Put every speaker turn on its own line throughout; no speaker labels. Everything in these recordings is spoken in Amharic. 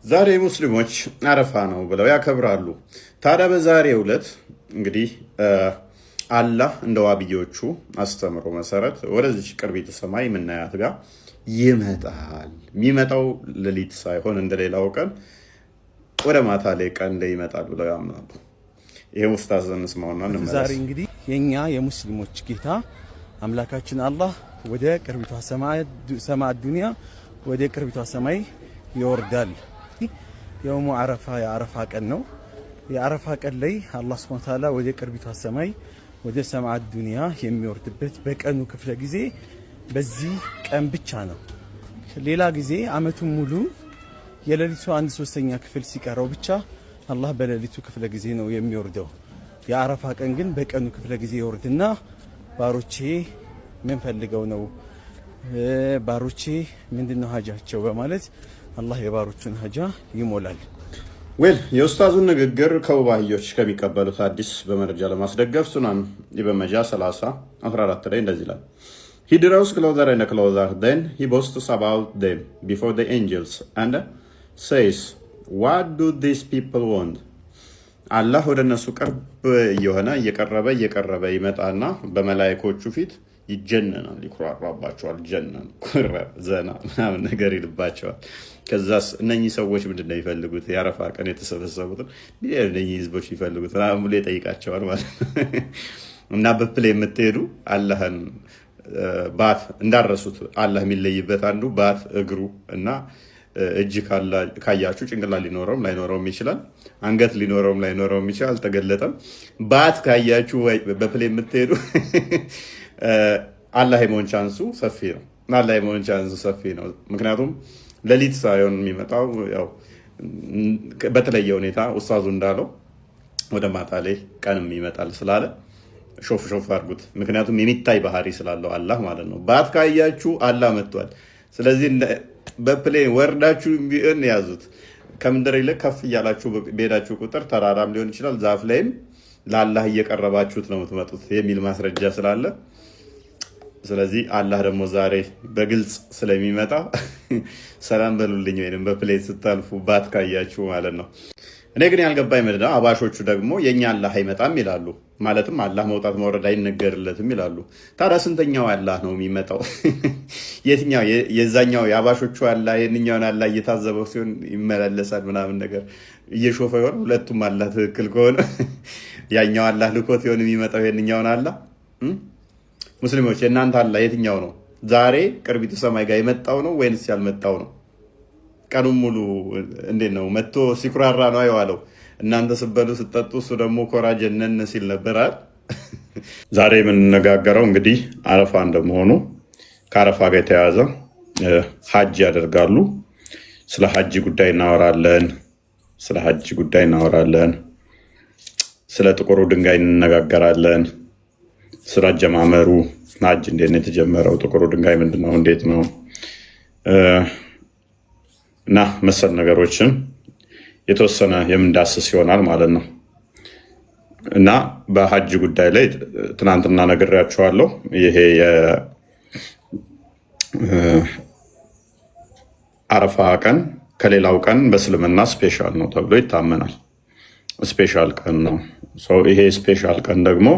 ዛሬ ሙስሊሞች አረፋ ነው ብለው ያከብራሉ። ታዲያ በዛሬው ዕለት እንግዲህ አላህ እንደ ዋብዮቹ አስተምሮ መሰረት ወደዚች ቅርቢት ሰማይ የምናያት ጋር ይመጣል። የሚመጣው ሌሊት ሳይሆን እንደሌላው ቀን ወደ ማታ ላይ ቀን ላይ ይመጣል ብለው ያምናሉ። ይሄ ኡስታዝ እንስማውና እንመለስ።
ዛሬ እንግዲህ የኛ የሙስሊሞች ጌታ አምላካችን አላህ ወደ ቅርቢቷ ሰማይ ዱንያ ወደ ቅርቢቷ ሰማይ ይወርዳል። የውሙ አረፋ የአረፋ ቀን ነው። የአረፋ ቀን ላይ አላህ Subhanahu Ta'ala ወደ ቅርቢቷ ሰማይ ወደ ሰማይ ዱንያ የሚወርድበት በቀኑ ክፍለ ጊዜ በዚህ ቀን ብቻ ነው። ሌላ ጊዜ አመቱን ሙሉ የሌሊቱ 1/3 ክፍል ሲቀረው ብቻ አላህ በሌሊቱ ክፍለ ጊዜ ነው የሚወርደው። የአረፋ ቀን ግን በቀኑ ክፍለ ጊዜ ይወርድና ባሮቼ ምን ፈልገው ነው ባሮቼ ምንድነው ሀጃቸው በማለት አላህ የባሮቹን ሀጃ ይሞላል።
የኡስታዙን ንግግር ከውባህዮች ከሚቀበሉት አዲስ በመረጃ ለማስደገፍ ሱናን ኢብን ማጃህ 30:14 ላይ እንደዚህ ይላል። He draws closer and closer, then he boasts about them before the angels and says, what do these people want? አላህ ወደ እነሱ ቅርብ እየሆነ እየቀረበ ይመጣና በመላእክቶቹ ፊት ይጀነናል፣ ይኩራራባቸዋል። ጀነን ኩራ ዘና ምናምን ነገር ይልባቸዋል። ከዛስ እነኚህ ሰዎች ምንድነው ይፈልጉት? ያረፋ ቀን የተሰበሰቡት እነኚህ ህዝቦች ይፈልጉት ምናምን ብሎ ይጠይቃቸዋል ማለት እና በፕሌይ የምትሄዱ አላህን ባት እንዳረሱት አላህ የሚለይበት አንዱ ባት እግሩ እና እጅ ካያችሁ ጭንቅላት ሊኖረውም ላይኖረውም ይችላል። አንገት ሊኖረውም ላይኖረውም ይችላል። አልተገለጠም። ባት ካያችሁ በፕሌይ የምትሄዱ አላህ የመሆን ቻንሱ ሰፊ ነው። ምክንያቱም ሌሊት ሳይሆን የሚመጣው ያው በተለየ ሁኔታ ኡስታዙ እንዳለው ወደ ማታ ላይ ቀንም ይመጣል ስላለ ሾፍ አድርጉት። ምክንያቱም የሚታይ ባህሪ ስላለው አላህ ማለት ነው። ባት ካያችሁ አላህ መጥቷል። ስለዚህ በፕሌን ወርዳችሁ ቢሆን ያዙት። ከምድር ይልቅ ከፍ እያላችሁ በሄዳችሁ ቁጥር ተራራም ሊሆን ይችላል ዛፍ ላይም ለአላህ እየቀረባችሁት ነው የምትመጡት የሚል ማስረጃ ስላለ ስለዚህ አላህ ደግሞ ዛሬ በግልጽ ስለሚመጣ ሰላም በሉልኝ ወይንም በፕሌን ስታልፉ ባት ካያችሁ ማለት ነው። እኔ ግን ያልገባኝ ምንድን ነው አባሾቹ ደግሞ የኛ አላህ አይመጣም ይላሉ። ማለትም አላህ መውጣት መውረድ አይነገርለትም ይላሉ። ታዲያ ስንተኛው አላህ ነው የሚመጣው? የትኛው የዛኛው የአባሾቹ አላህ የኛውን አላህ እየታዘበው ሲሆን ይመላለሳል ምናምን ነገር እየሾፈ ይሆን? ሁለቱም አላህ ትክክል ከሆነ ያኛው አላህ ልኮት ይሆን የሚመጣው የኛውን አላህ? ሙስሊሞች የእናንተ አላህ የትኛው ነው? ዛሬ ቅርቢቱ ሰማይ ጋር የመጣው ነው ወይንስ ያልመጣው ነው? ቀኑን ሙሉ እንዴት ነው መጥቶ ሲኩራራ ነው የዋለው? እናንተ ስበሉ ስጠጡ እሱ ደግሞ ኮራ ጀነን ሲል ነበራል። ዛሬ የምንነጋገረው እንግዲህ አረፋ እንደመሆኑ ከአረፋ ጋር የተያያዘ ሀጅ ያደርጋሉ። ስለ ሀጅ ጉዳይ እናወራለን። ስለ ጥቁሩ ድንጋይ እንነጋገራለን። ስለ አጀማመሩ ሀጅ እንዴት ነው የተጀመረው? ጥቁሩ ድንጋይ ምንድነው? እንዴት ነው እና መሰል ነገሮችን የተወሰነ የምንዳስስ ይሆናል ማለት ነው። እና በሀጅ ጉዳይ ላይ ትናንትና ነግሬያቸዋለሁ። ይሄ የአረፋ ቀን ከሌላው ቀን በእስልምና ስፔሻል ነው ተብሎ ይታመናል። ስፔሻል ቀን ነው። ይሄ ስፔሻል ቀን ደግሞ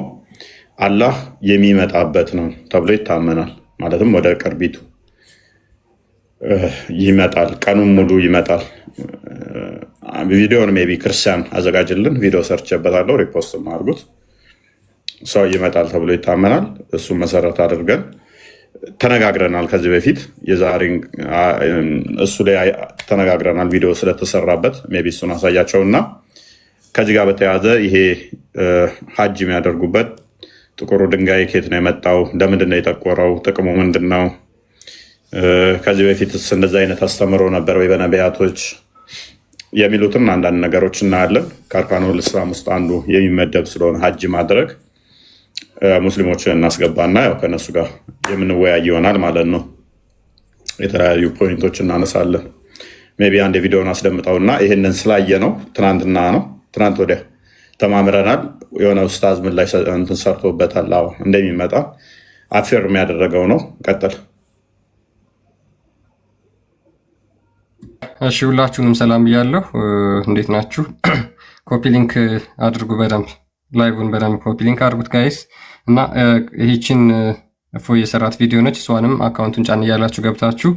አላህ የሚመጣበት ነው ተብሎ ይታመናል። ማለትም ወደ ቅርቢቱ ይመጣል፣ ቀኑን ሙሉ ይመጣል። ቪዲዮን ሜቢ ክርስቲያን አዘጋጅልን፣ ቪዲዮ ሰርችበታለሁ፣ ሪፖስት አድርጉት። ሰው ይመጣል ተብሎ ይታመናል። እሱን መሰረት አድርገን ተነጋግረናል። ከዚህ በፊት እሱ ላይ ተነጋግረናል፣ ቪዲዮ ስለተሰራበት ሜቢ እሱን አሳያቸውና ከዚህ ጋር በተያያዘ ይሄ ሀጅ የሚያደርጉበት ጥቁሩ ድንጋይ ከየት ነው የመጣው? ለምንድን ነው የጠቆረው? ጥቅሙ ምንድን ነው? ከዚህ በፊት እንደዚህ አይነት አስተምሮ ነበር ወይ በነቢያቶች? የሚሉትን አንዳንድ ነገሮች እናያለን። ከአርካኑል እስላም ውስጥ አንዱ የሚመደብ ስለሆነ ሀጅ ማድረግ ሙስሊሞችን እናስገባና ያው ከነሱ ጋር የምንወያይ ይሆናል ማለት ነው። የተለያዩ ፖይንቶች እናነሳለን። ሜቢ አንድ ቪዲዮን አስደምጠውና ይህንን ስላየ ነው ትናንት ወዲያ ተማምረናል። የሆነ ኡስታዝ ምን ላይ እንትን ሰርቶበታል እንደሚመጣ አፌር የሚያደረገው ነው። ቀጥል
እሺ ሁላችሁንም ሰላም ብያለሁ። እንዴት ናችሁ? ኮፒ ሊንክ አድርጉ በደንብ ላይቭን በደንብ ኮፒ ሊንክ አድርጉት ጋይስ። እና ይህችን እፎይ የሰራት ቪዲዮ ነች። እሷንም አካውንቱን ጫን እያላችሁ ገብታችሁ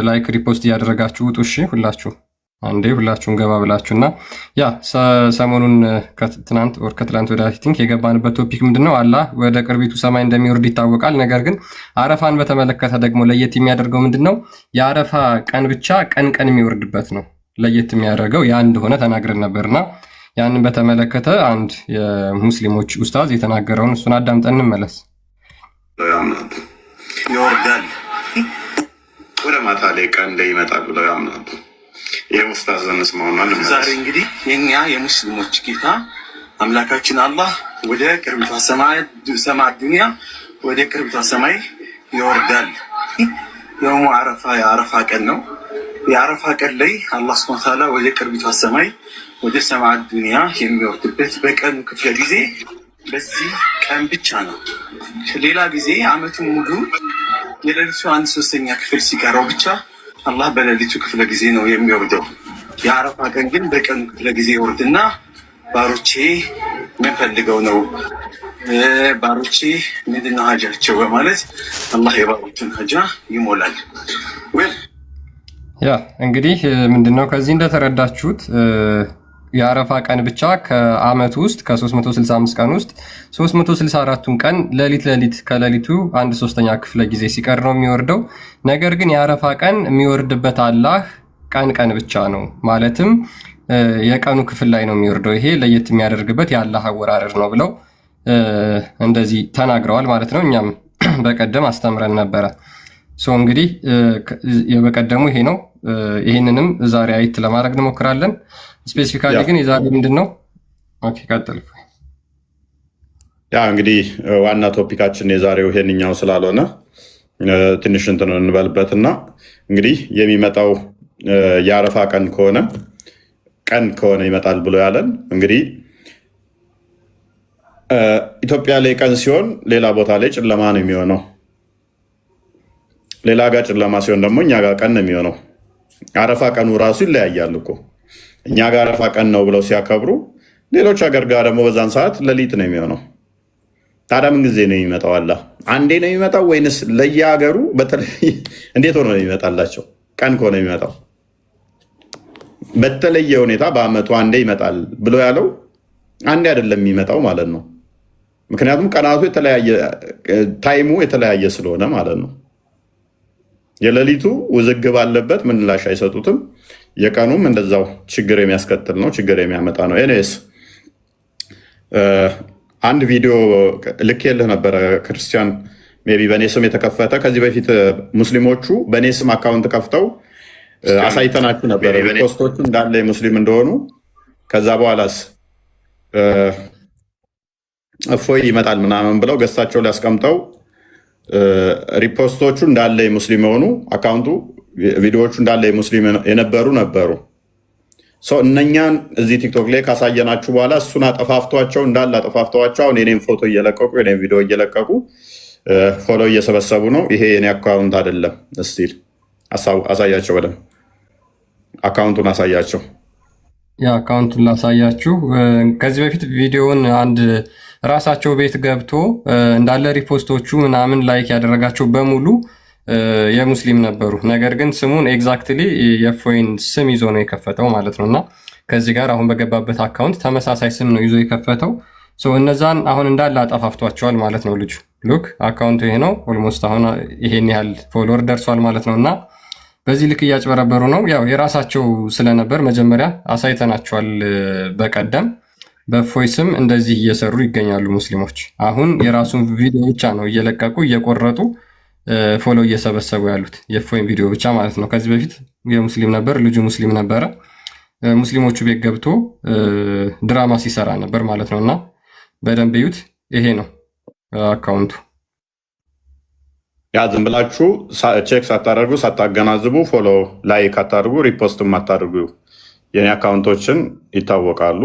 ላይክ ሪፖስት እያደረጋችሁ ውጡ። እሺ ሁላችሁ አንዴ ሁላችሁም ገባ ብላችሁ እና ያ ሰሞኑን ከትናንት ወር ከትላንት ወደ ቲንክ የገባንበት ቶፒክ ምንድነው? አላህ ወደ ቅርቢቱ ሰማይ እንደሚወርድ ይታወቃል። ነገር ግን አረፋን በተመለከተ ደግሞ ለየት የሚያደርገው ምንድነው? የአረፋ ቀን ብቻ ቀን ቀን የሚወርድበት ነው ለየት የሚያደርገው ያ እንደሆነ ተናግረን ነበርና ያንን በተመለከተ አንድ የሙስሊሞች ኡስታዝ የተናገረውን እሱን አዳምጠን እንመለስ።
ይወርዳል ወደ ማታ ላይ ቀን ላይ ይመጣል ብለው ያምናሉ። ይህ ኡስታዝ እንስማውና
ዛሬ እንግዲህ የኛ የሙስሊሞች ጌታ አምላካችን አላህ ወደ ቅርቢቷ ሰማይ ዱንያ ወደ ቅርቢቷ ሰማይ ይወርዳል። የውሙ አረፋ የአረፋ ቀን ነው። የአረፋ ቀን ላይ አላህ ሱብሓነሁ ወተዓላ ወደ ቅርቢቷ ሰማይ ወደ ሰማይ ዱንያ የሚወርድበት በቀኑ ክፍለ ጊዜ በዚህ ቀን ብቻ ነው። ሌላ ጊዜ አመቱን ሙሉ የሌሊቱ 1/3 ክፍል ሲቀረው ብቻ አላህ በሌሊቱ ክፍለ ጊዜ ነው የሚወርደው። የአረፋ ቀን ግን በቀኑ ክፍለ ጊዜ ይወርድና ባሮቼ ምን ፈልገው ነው ባሮቼ ምንድነው ሀጃቸው በማለት አላህ የባሮቹን ሀጃ ይሞላል።
ያ እንግዲህ ምንድነው ከዚህ እንደተረዳችሁት የአረፋ ቀን ብቻ ከአመቱ ውስጥ ከ365 ቀን ውስጥ 364ቱን ቀን ሌሊት ከሌሊቱ 1/3 ክፍለ ጊዜ ሲቀር ነው የሚወርደው። ነገር ግን የአረፋ ቀን የሚወርድበት አላህ ቀን ብቻ ነው ማለትም የቀኑ ክፍል ላይ ነው የሚወርደው። ይሄ ለየት የሚያደርግበት የአላህ አወራረድ ነው ብለው እንደዚህ ተናግረዋል ማለት ነው። እኛም በቀደም አስተምረን ነበረ። እንግዲህ የበቀደሙ ይሄ ነው። ይህንንም ዛሬ አይት ለማድረግ እንሞክራለን። ስፔሲፊካሊ ግን የዛሬ ምንድን ነው? ኦኬ ቀጥል።
ያ እንግዲህ ዋና ቶፒካችን የዛሬው ይሄንኛው ስላልሆነ ትንሽ እንትን እንበልበትና እንግዲህ የሚመጣው የአረፋ ቀን ከሆነ ይመጣል ብሎ ያለን እንግዲህ ኢትዮጵያ ላይ ቀን ሲሆን ሌላ ቦታ ላይ ጨለማ ነው የሚሆነው። ሌላ ጋር ጨለማ ሲሆን ደግሞ እኛ ጋር ቀን ነው የሚሆነው። አረፋ ቀኑ ራሱ ይለያያል እኮ እኛ ጋር አረፋ ቀን ነው ብለው ሲያከብሩ፣ ሌሎች ሀገር ጋር ደግሞ በዛን ሰዓት ሌሊት ነው የሚሆነው። ታዲያ ምን ጊዜ ነው የሚመጣው? አላህ አንዴ ነው የሚመጣው ወይንስ ለየሀገሩ እንዴት ሆኖ ነው የሚመጣላቸው? ቀን ከሆነ የሚመጣው በተለየ ሁኔታ በአመቱ አንዴ ይመጣል ብሎ ያለው አንዴ አይደለም የሚመጣው ማለት ነው። ምክንያቱም ቀናቱ ታይሙ የተለያየ ስለሆነ ማለት ነው። የሌሊቱ ውዝግብ አለበት፣ ምላሽ አይሰጡትም። የቀኑም እንደዛው ችግር የሚያስከትል ነው፣ ችግር የሚያመጣ ነው። ኤኒዌይስ አንድ ቪዲዮ ልኬልህ ነበረ ክርስቲያን፣ ሜይ ቢ በእኔ ስም የተከፈተ ከዚህ በፊት ሙስሊሞቹ በእኔ ስም አካውንት ከፍተው አሳይተናችሁ ነበረ ፖስቶቹ እንዳለ የሙስሊም እንደሆኑ። ከዛ በኋላስ እፎይ ይመጣል ምናምን ብለው ገሳቸው ሊያስቀምጠው ሪፖስቶቹ እንዳለ የሙስሊም የሆኑ አካውንቱ ቪዲዮዎቹ እንዳለ የሙስሊም ነበሩ። እነኛን እዚህ ቲክቶክ ላይ ካሳየናችሁ በኋላ እሱን አጠፋፍቷቸው አሁን የኔም ፎቶ እየለቀቁ የኔም ቪዲዮ እየለቀቁ ፎሎ እየሰበሰቡ ነው። ይሄ የኔ አካውንት አይደለም። እስቲል አሳያቸው፣ በደምብ አካውንቱን አሳያቸው።
አካውንቱን ላሳያችሁ። ከዚህ በፊት ቪዲዮውን አንድ ራሳቸው ቤት ገብቶ እንዳለ ሪፖስቶቹ ምናምን ላይክ ያደረጋቸው በሙሉ የሙስሊም ነበሩ። ነገር ግን ስሙን ኤግዛክትሊ የእፎይን ስም ይዞ ነው የከፈተው ማለት ነው። እና ከዚህ ጋር አሁን በገባበት አካውንት ተመሳሳይ ስም ነው ይዞ የከፈተው። እነዛን አሁን እንዳለ አጠፋፍቷቸዋል ማለት ነው። ልጁ ሉክ አካውንቱ ይሄ ነው። ኦልሞስት አሁን ይሄን ያህል ፎሎወር ደርሷል ማለት ነው። እና በዚህ ልክ እያጭበረበሩ ነው። ያው የራሳቸው ስለነበር መጀመሪያ አሳይተናቸዋል በቀደም። በእፎይ ስም እንደዚህ እየሰሩ ይገኛሉ ሙስሊሞች። አሁን የራሱን ቪዲዮ ብቻ ነው እየለቀቁ እየቆረጡ ፎሎ እየሰበሰቡ ያሉት የእፎይን ቪዲዮ ብቻ ማለት ነው። ከዚህ በፊት የሙስሊም ነበር፣ ልጁ ሙስሊም ነበረ። ሙስሊሞቹ ቤት ገብቶ ድራማ ሲሰራ ነበር ማለት ነው። እና በደንብ እዩት። ይሄ ነው አካውንቱ።
ያ ዝም ብላችሁ ቼክ ሳታደርጉ ሳታገናዝቡ ፎሎ ላይክ አታድርጉ፣ ሪፖስትም አታድርጉ። የኔ አካውንቶችን ይታወቃሉ።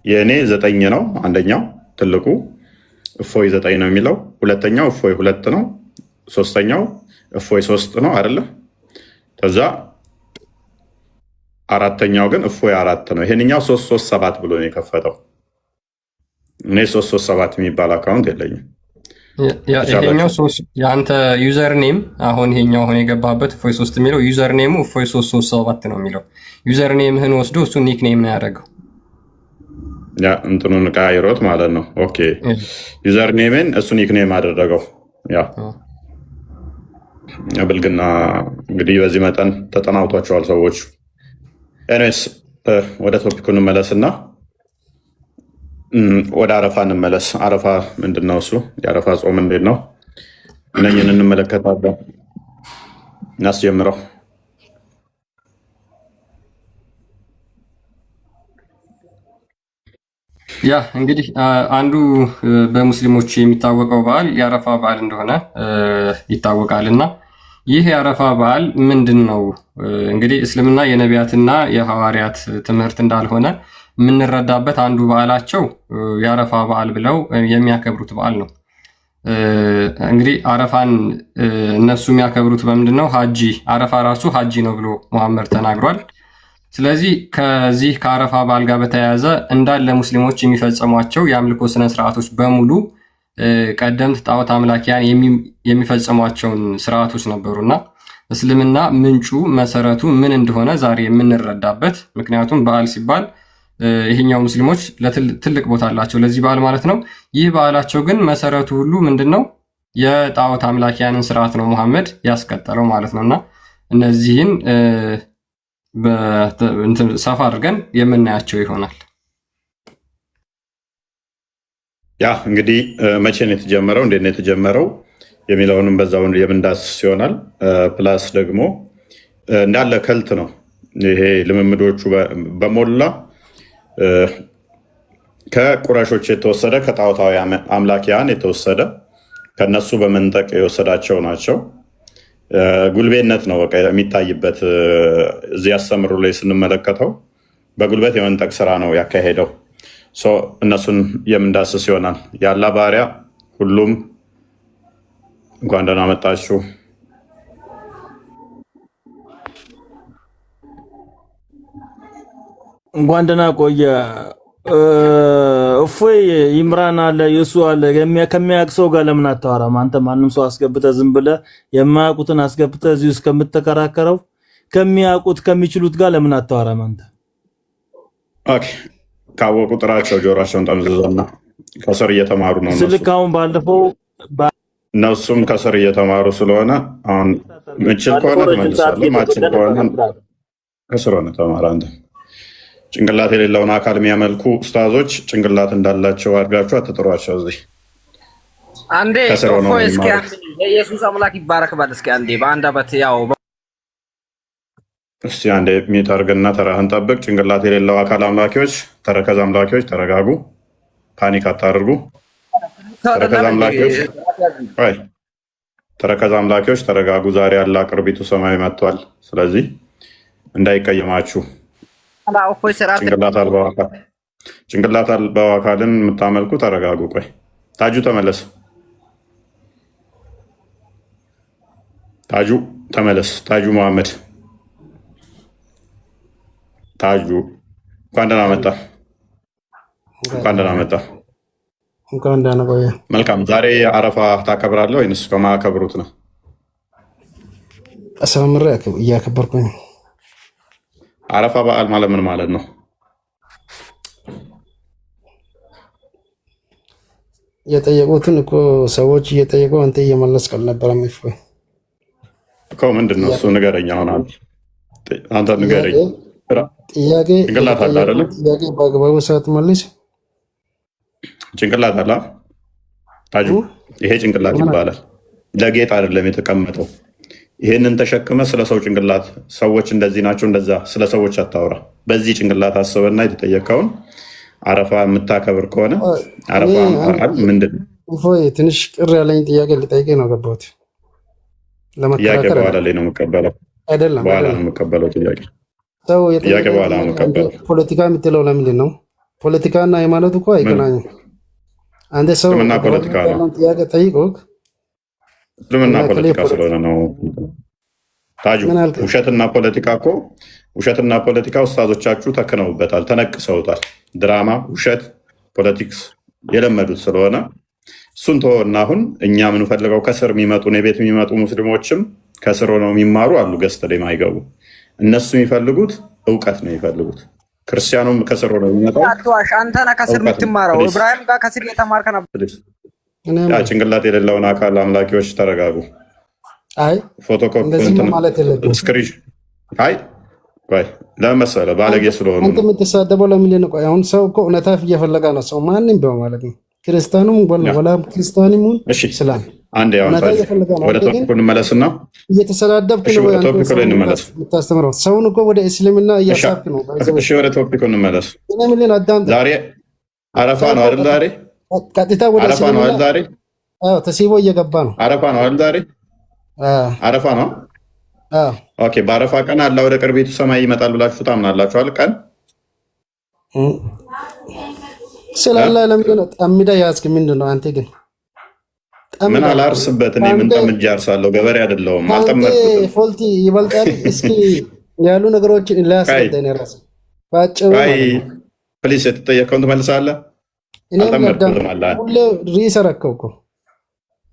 የእኔ 9 ነው። አንደኛው ትልቁ እፎይ 9 ነው የሚለው፣ ሁለተኛው እፎይ 2 ነው፣ ሶስተኛው እፎይ 3 ነው አይደለ? ከዛ አራተኛው ግን እፎይ 4 ነው። ይሄንኛው 337 ብሎ ነው የከፈተው። እኔ 337 የሚባል አካውንት የለኝም።
ይሄኛው የአንተ ዩዘር ኔም አሁን ይሄኛው አሁን የገባበት እፎይ 3 የሚለው ዩዘር ኔሙ እፎይ 337 ነው የሚለው። ዩዘር ኔምህን ወስዶ እሱ ኒክ ኔም ነው ያደረገው።
ያ እንትኑን ቀይሮት ማለት ነው። ኦኬ ዩዘር ኔምን እሱ ኒክ ኔም አደረገው። ያ ብልግና እንግዲህ በዚህ መጠን ተጠናውቷቸዋል ሰዎች። ኤኒዌይስ ወደ ቶፒኩ እንመለስና ወደ አረፋ እንመለስ። አረፋ ምንድን ነው? እሱ የአረፋ ጾም እንዴት ነው? እነኝን እንመለከታለን። እናስጀምረው።
ያ እንግዲህ አንዱ በሙስሊሞች የሚታወቀው በዓል የአረፋ በዓል እንደሆነ ይታወቃል። እና ይህ የአረፋ በዓል ምንድን ነው? እንግዲህ እስልምና የነቢያትና የሐዋርያት ትምህርት እንዳልሆነ የምንረዳበት አንዱ በዓላቸው የአረፋ በዓል ብለው የሚያከብሩት በዓል ነው። እንግዲህ አረፋን እነሱ የሚያከብሩት በምንድን ነው? ሀጂ አረፋ ራሱ ሀጂ ነው ብሎ መሐመድ ተናግሯል። ስለዚህ ከዚህ ከአረፋ በዓል ጋር በተያያዘ እንዳለ ሙስሊሞች የሚፈጸሟቸው የአምልኮ ስነስርዓቶች በሙሉ ቀደምት ጣዖት አምላኪያን የሚፈጸሟቸውን ስርዓቶች ነበሩና እስልምና ምንጩ መሰረቱ ምን እንደሆነ ዛሬ የምንረዳበት፣ ምክንያቱም በዓል ሲባል ይሄኛው ሙስሊሞች ትልቅ ቦታ አላቸው ለዚህ በዓል ማለት ነው። ይህ በዓላቸው ግን መሰረቱ ሁሉ ምንድን ነው? የጣዖት አምላኪያንን ስርዓት ነው መሐመድ ያስቀጠለው ማለት ነው። እና እነዚህን ሰፋ አድርገን የምናያቸው ይሆናል።
ያ እንግዲህ መቼ ነው የተጀመረው፣ እንዴት ነው የተጀመረው የሚለውንም በዛው የምንዳስስ ይሆናል። ፕላስ ደግሞ እንዳለ ከልት ነው ይሄ ልምምዶቹ በሞላ ከቁረሾች የተወሰደ ከጣዖታዊ አምላኪያን የተወሰደ ከነሱ በመንጠቅ የወሰዳቸው ናቸው። ጉልቤነት ነው በቃ የሚታይበት። እዚህ አስተምሮ ላይ ስንመለከተው በጉልበት የመንጠቅ ስራ ነው ያካሄደው። እነሱን የምንዳስስ ይሆናል። ያላ ባሪያ ሁሉም እንኳን ደህና መጣችሁ።
እንኳን ደህና ቆየ። እፎይ ይምራን አለ የሱ አለ ከሚያውቅ ሰው ጋር ለምን አታወራም? አንተ ማንም ሰው አስገብተህ ዝም ብለህ የማያውቁትን አስገብተህ እዚህ ውስጥ ከምትከራከረው ከሚያውቁት ከሚችሉት ጋር ለምን አታወራም? አንተ
ኦኬ ካወቁ ጥራቸው ጆሮአቸውን ጠምዝዘውና ከስር እየተማሩ ነው።
ስልካውን ባለፈው
እነሱም ከስር እየተማሩ ስለሆነ አሁን ምችል ከሆነ ትመልሳለህ፣ ማችል ከሆነ ከስር ሆነ ተማር። አንተ ጭንቅላት የሌለውን አካል የሚያመልኩ ኡስታዞች ጭንቅላት እንዳላቸው አድርጋችሁ አትጥሯቸው። እዚህ
አንዴ እፎይ እስኪ የኢየሱስ አምላክ ይባረክ ባል እስኪ አንዴ በአንድ አበት ያው
እስቲ አንዴ ሚት አድርግና ተራህን ጠብቅ። ጭንቅላት የሌለው አካል አምላኪዎች፣ ተረከዝ አምላኪዎች ተረጋጉ፣ ፓኒክ አታድርጉ። ተረከዝ አምላኪዎች ተረጋጉ። ዛሬ ያለ ቅርቢቱ ሰማይ መጥቷል። ስለዚህ እንዳይቀየማችሁ። ጭንቅላት አልባው አካልን የምታመልኩ ተረጋጉ። ቆይ ታጁ ተመለስ፣ ታጁ ተመለስ፣ ታጁ መሐመድ ታጁ እንኳን ደህና መጣ፣ እንኳን ደህና መጣ።
እንኳን ደህና ቆየ።
መልካም። ዛሬ አረፋ ታከብራለህ ወይንስ ከማያከብሩት ነው?
አሳምሬ እያከበርኩኝ።
አረፋ በዓል ማለት ምን ማለት ነው?
የጠየቁትን እኮ ሰዎች እየጠየቁ አንተ እየመለስክ አልነበረም?
እኮ ምንድን ነው እሱ? ንገረኝ። አሁን አንተ ንገረኝ።
ጥያቄ
ጭንቅላት አለ አይደለ?
ጥያቄ በአግባቡ ሳትመልስ
ጭንቅላት አለ ታጁ። ይሄ ጭንቅላት ይባላል። ለጌጥ አይደለም የተቀመጠው። ይሄንን ተሸክመ ስለ ሰው ጭንቅላት ሰዎች እንደዚህ ናቸው እንደዛ ስለ ሰዎች አታውራ። በዚህ ጭንቅላት አስበና የተጠየቀውን አረፋ የምታከብር ከሆነ አረፋ ምንድን ነው?
ትንሽ ቅር ያለኝ ጥያቄ ልጠይቄ ነው ገባሁት።
ጥያቄ በኋላ ላይ ነው የምቀበለው።
አይደለም
በኋላ ነው የምቀበለው ጥያቄ
ሰው
ጥያቄ በኋላ ነው የምቀበለው።
ፖለቲካ የምትለው ለምንድን ነው? ፖለቲካና ሃይማኖት እኮ አይገናኙም። አንተ ሰው
ፖለቲካ ነው
ጥያቄ ጠይቆ
እስልምና ፖለቲካ ስለሆነ ነው ታጁ። ውሸትና ፖለቲካ ኡስታዞቻችሁ ተክነውበታል፣ ተነቅሰውታል። ድራማ፣ ውሸት፣ ፖለቲክስ የለመዱት ስለሆነ እሱን ተወና አሁን እኛ የምንፈልገው ከስር የሚመጡ የቤት የሚመጡ ሙስሊሞችም ከስር ሆነው የሚማሩ አሉ፣ ገዝተ ላይ ማይገቡ። እነሱ የሚፈልጉት እውቀት ነው የሚፈልጉት። ክርስቲያኑም ከስር ሆነው የሚመጣው
አንተ ነህ ከስር የምትማረው። ኢብራሂም ጋር ከስር የተማርከ ነበር።
ጭንቅላት የሌለውን አካል አምላኪዎች ተረጋጉ። አይ ፎቶኮፒ ለምን መሰለህ ባለጌ ስለሆኑ
አንተ የምትሳደበው ለምንድን ነው? ቆይ አሁን ሰው እኮ እውነታ እየፈለገ ነው። ሰው ማንም ቢሆን ማለት ነው ክርስቲያኑም ወላ ክርስቲያንም ስላም
አንድ ያው ወደ ቶፒኩ እንመለስና
እየተሰዳደብክ ነው የምታስተምረው ሰውን እኮ ወደ እስልምና እያሳብክ ነው።
እሺ ወደ ቶፒኩ እንመለስ።
ምን አዳም
ዛሬ አረፋ ነው አይደል? ዛሬ
ቀጥታ ወደ
አረፋ ነው አይደል? ዛሬ
ተሲቦ እየገባ ነው።
አረፋ ነው አይደል? ዛሬ አረፋ ነው። ኦኬ በአረፋ ቀን አላህ ወደ ቅርቢቱ ሰማይ ይመጣል ብላችሁ ታምናላችኋል? ቀን
ስላላ ለምንድን ነው ጠምዳ ያዝክ? ምንድን ነው አንተ ግን
ምን አላርስበት? እኔ ምን ጠምጄ አርሳለሁ? ገበሬ አይደለሁም። አልጠመድኩትም።
ፎልቲ ይበልጣል። እስኪ ያሉ ነገሮችን ላያስረዳኝ ራስ ባጭሩ
ፕሊስ የተጠየቀውን ትመልሳለህ። አልጠመድኩትም። አላህ ሁሌ ሪሰረከው እኮ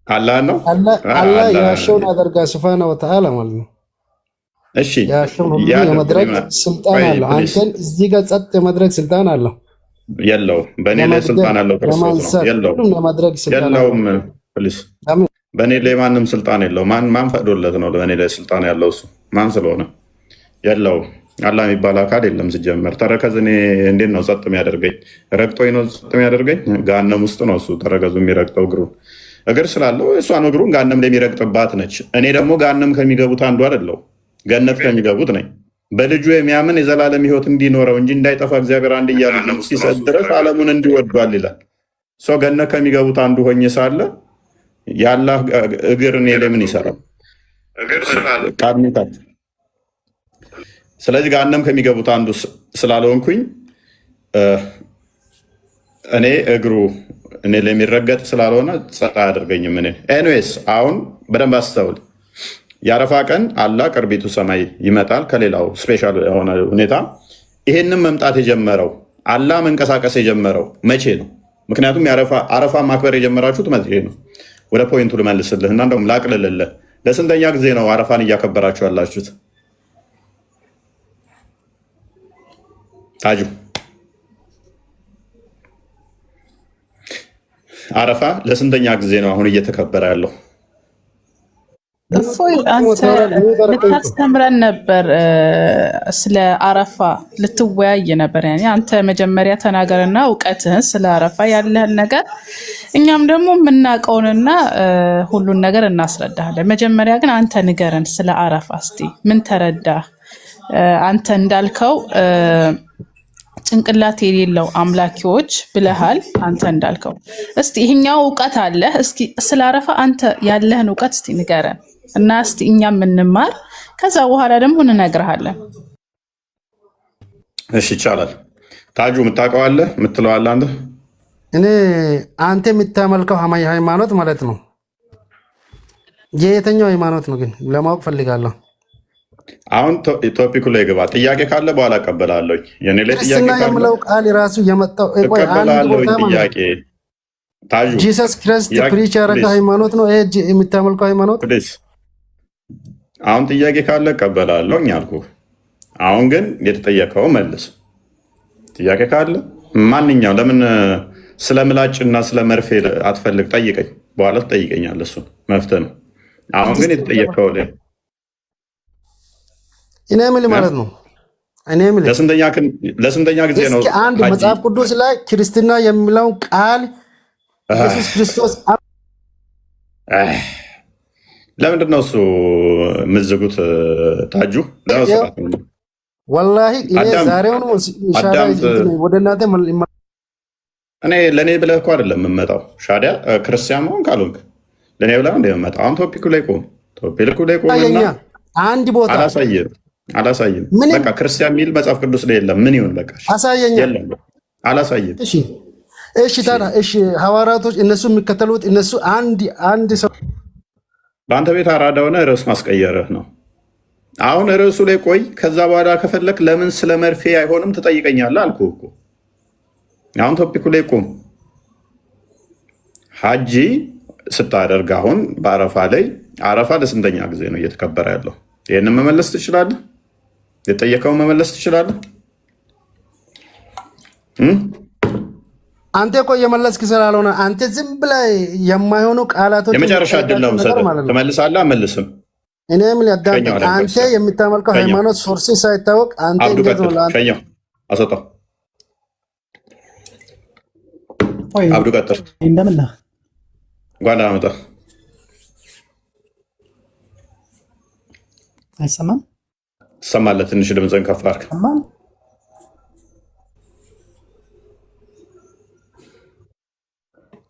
አላህ ነው።
አላህ ያሸውን አደርጋ ሱብሃነሁ ወተዓላ ማለት ነው።
እሺ
የመድረክ ስልጣን አለው። አንተን እዚህ ጋር ጸጥ የመድረክ ስልጣን አለው
የለው? በእኔ ላይ ስልጣን አለው ክርስቶስ ነው። የለውም። ፕሊስ በእኔ ላይ ማንም ስልጣን የለው። ማን ፈቅዶለት ነው በእኔ ላይ ስልጣን ያለው? እሱ ማን ስለሆነ የለው። አላህ የሚባል አካል የለም ሲጀመር። ተረከዝ እኔ እንዴት ነው ጸጥ የሚያደርገኝ? ረግጦኝ ነው ጸጥ የሚያደርገኝ? ገሃነም ውስጥ ነው እሱ ተረከዙ የሚረግጠው። እግር ስላለው እሷን እግሩን ገሃነም ላይ የሚረግጥባት ነች። እኔ ደግሞ ገሃነም ከሚገቡት አንዱ አይደለው፣ ገነት ከሚገቡት ነኝ። በልጁ የሚያምን የዘላለም ሕይወት እንዲኖረው እንጂ እንዳይጠፋ እግዚአብሔር አንድያ ልጁን እስኪሰጥ ድረስ ዓለሙን እንዲወዷል ይላል። ሰው ገነት ከሚገቡት አንዱ ሆኜ ሳለ የአላህ እግር እኔ ላይ ምን ይሰራል? ቃድሚታት። ስለዚህ ገሃነም ከሚገቡት አንዱ ስላልሆንኩኝ እኔ እግሩ እኔ ላይ የሚረገጥ ስላልሆነ ጸጥ አያደርገኝም። እኔ ኤኒዌይስ አሁን በደንብ አስተውል። የአረፋ ቀን አላህ ቅርቢቱ ሰማይ ይመጣል ከሌላው ስፔሻል የሆነ ሁኔታ። ይሄንን መምጣት የጀመረው አላህ መንቀሳቀስ የጀመረው መቼ ነው? ምክንያቱም አረፋ ማክበር የጀመራችሁት መቼ ነው? ወደ ፖይንቱ ልመልስልህ እና እንደውም ላቅልልልህ። ለስንተኛ ጊዜ ነው አረፋን እያከበራችሁ ያላችሁት? ታጁ አረፋ ለስንተኛ ጊዜ ነው አሁን እየተከበረ ያለው?
እፎይ አንተ ልታስተምረን ነበር፣ ስለ አረፋ ልትወያይ ነበር። ያኔ አንተ መጀመሪያ ተናገርና እውቀትህን ስለ አረፋ ያለህን ነገር እኛም ደግሞ የምናውቀውንና ሁሉን ነገር እናስረዳለን። መጀመሪያ ግን አንተ ንገረን ስለ አረፋ እስቲ ምን ተረዳህ? አንተ እንዳልከው ጭንቅላት የሌለው አምላኪዎች ብለሃል። አንተ እንዳልከው እስቲ ይሄኛው እውቀት አለ። እስኪ ስለ አረፋ አንተ ያለህን እውቀት እስቲ ንገረን እና እስቲ እኛም እንማር፣ ከዛ በኋላ ደግሞ እንነግርሃለን።
እሺ ይቻላል። ታጁ የምታውቀዋለህ የምትለዋለህ አንተ?
እኔ አንተ የምታመልከው ሃይማኖት ማለት ነው የየትኛው ሃይማኖት ነው ግን ለማወቅ ፈልጋለሁ።
አሁን ቶፒኩ ላይ ግባ። ጥያቄ ካለ በኋላ እቀበላለሁ። የኔ ላይ ጥያቄ ካለ
የምለው ቃል ራሱ የመጣው
እቀበላለሁ። ጥያቄ ታጁ
ጂሰስ ክራይስት ፕሪች ያደረገ ሃይማኖት ነው ይሄ የምታመልከው ሃይማኖት?
አሁን ጥያቄ ካለ እቀበላለሁ አልኩህ። አሁን ግን የተጠየቀው መልስ። ጥያቄ ካለ ማንኛው ለምን ስለ ምላጭና ስለ መርፌ አትፈልግ? ጠይቀኝ፣ በኋላ ትጠይቀኛለህ። እሱን መፍትሄ ነው። አሁን ግን የተጠየቀው ላይ
እኔ ምን ማለት ነው? እኔ ምን
ለስንተኛ ጊዜ ነው
አንድ መጽሐፍ ቅዱስ ላይ ክርስትና የሚለው ቃል ኢየሱስ ክርስቶስ
ለምንድን ነው እሱ የምትዝጉት? ታጁ
ወላሂ እኔ ዛሬውን ወደ እናንተ
እኔ ለእኔ ብለህ እኮ አይደለም የምመጣው። ሻዲያ ክርስቲያን መሆን ካልሆንክ ለእኔ ብለህ እንደ የምመጣው። አሁን ቶፒኩ ላይ ቆም፣ ቶፒኩ ላይ ቆምና
አንድ ቦታ
አላሳይም። በቃ ክርስቲያን የሚል መጽሐፍ ቅዱስ ላይ የለም። ምን ይሁን በቃ
አሳየኝ።
አላሳይም።
እሺ ታዲያ እሺ፣ ሐዋርያቶች እነሱ የሚከተሉት እነሱ አንድ ሰው
በአንተ ቤት አራዳ ሆነ ርዕስ ማስቀየርህ ነው። አሁን ርዕሱ ላይ ቆይ። ከዛ በኋላ ከፈለክ ለምን ስለ መርፌ አይሆንም ትጠይቀኛለህ አልኩህ እኮ። አሁን ቶፒኩ ላይ ቁም። ሐጂ ስታደርግ አሁን በአረፋ ላይ አረፋ ለስንተኛ ጊዜ ነው እየተከበረ ያለው? ይህንን መመለስ ትችላለህ? የጠየቀውን መመለስ ትችላለህ?
አንተ እኮ እየመለስክ ስላልሆነ አንተ ዝም ብለህ የማይሆኑ ቃላቶች
የመጨረሻ እድል ነው የምሰጥህ። ትመልሳለህ? አመልስም።
እኔ ምን ያዳምጥ? አንተ የምታመልከው ሃይማኖት ሶርስ ሳይታወቅ አንተ እንዴት ነው ላንተ
ሸኛው አሰጣው። አብዱ ቀጥል።
እንደምን ነህ?
ጓዳ አመጣ።
አይሰማም?
ትሰማለህ? ትንሽ ድምፅህን ከፍ አድርግ።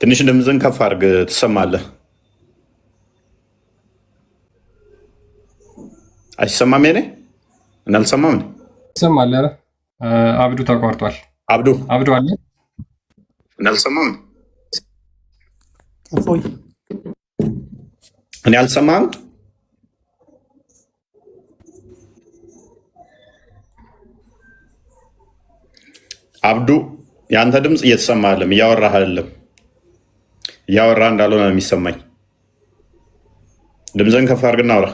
ትንሽ ድምፅህን ከፍ አድርግ። ትሰማለህ? አይሰማም? የኔ እና አልሰማም?
ይሰማል። ኧረ አብዱ ተቋርጧል።
አብዱ
አለ
እና አልሰማም?
እፎይ
እኔ አልሰማም? አብዱ የአንተ ድምፅ እየተሰማ አይደለም፣ እያወራህ አይደለም። እያወራህ እንዳልሆነ ነው የሚሰማኝ። ድምፅህን ከፍ አድርግና አውራ።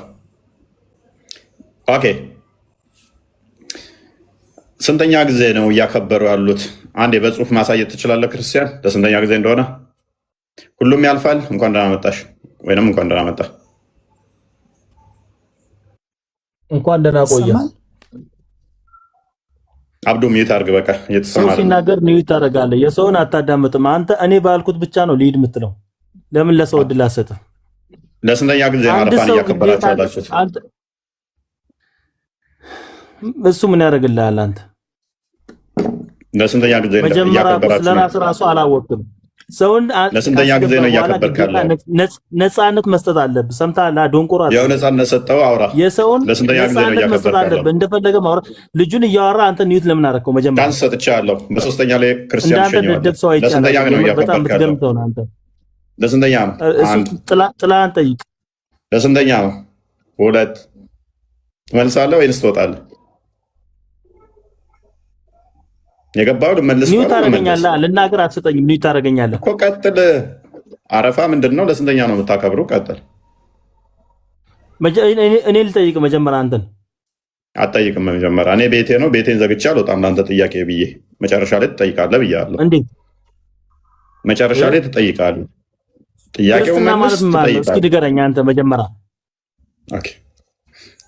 ኦኬ፣ ስንተኛ ጊዜ ነው እያከበሩ ያሉት? አንዴ በጽሁፍ ማሳየት ትችላለህ ክርስቲያን? ለስንተኛ ጊዜ እንደሆነ? ሁሉም ያልፋል። እንኳን ደህና መጣሽ ወይንም እንኳን ደህና መጣ።
እንኳን ደህና ቆየ።
አብዱ ሚዩት አድርግ። በቃ እየተሰማ
ሰው ሲናገር ሚዩት ታደርጋለህ። የሰውን አታዳምጥም አንተ። እኔ ባልኩት ብቻ ነው ሊድ የምትለው። ለምን ለሰው እድል አትሰጥም?
ለስንተኛ ጊዜ ነው አረፋን እያከበራችሁ ያላችሁት?
እሱ ምን ያደርግልሃል አንተ?
ለስንተኛ ጊዜ ነው እያከበራችሁ?
ለራስህ ራሱ አላወቅም። ሰውን
ለስንተኛ ጊዜ ነው እያከበርክ ያለው?
ነፃነት መስጠት አለብህ። ሰምተሃል? ዶንቆራ
ያው ነፃነት ሰጠው አውራ።
የሰውን
ለስንተኛ ጊዜ ነው እያከበርክ ያለው?
እንደፈለገ ማውራት። ልጁን እያወራ አንተ ኒውት ለምን አደረከው? መጀመሪያ
ቻንስ ሰጥቻለሁ። በሶስተኛ ላይ ክርስቲያን
እንዳንተ ደደብ ሰው አይቻልም።
ለስንተኛ ነው እያከበርክ ያለው?
አንተ
ለስንተኛ ነው?
ጥላህን ጠይቅ።
ለስንተኛ ነው? ሁለት ትመልሳለህ ወይንስ ትወጣለህ? የገባው ልመልስ
ኒውት ታደርገኛለህ። ልናገር አትሰጠኝም። ኒውት ታደርገኛለህ
እኮ። ቀጥል። አረፋ ምንድን ነው? ለስንተኛ ነው የምታከብሩ? ቀጥል።
እኔ ልጠይቅ መጀመሪያ። አንተን
አትጠይቅም መጀመሪያ። እኔ ቤቴ ነው፣ ቤቴን ዘግቼ አልወጣም ለአንተ ጥያቄ ብዬ። መጨረሻ ላይ ትጠይቃለህ ብያለሁ።
እንዴት
መጨረሻ ላይ ትጠይቃለህ? ጥያቄው መልስ ትጠይቃለህ።
እስኪ ንገረኝ አንተ መጀመሪያ።
ኦኬ፣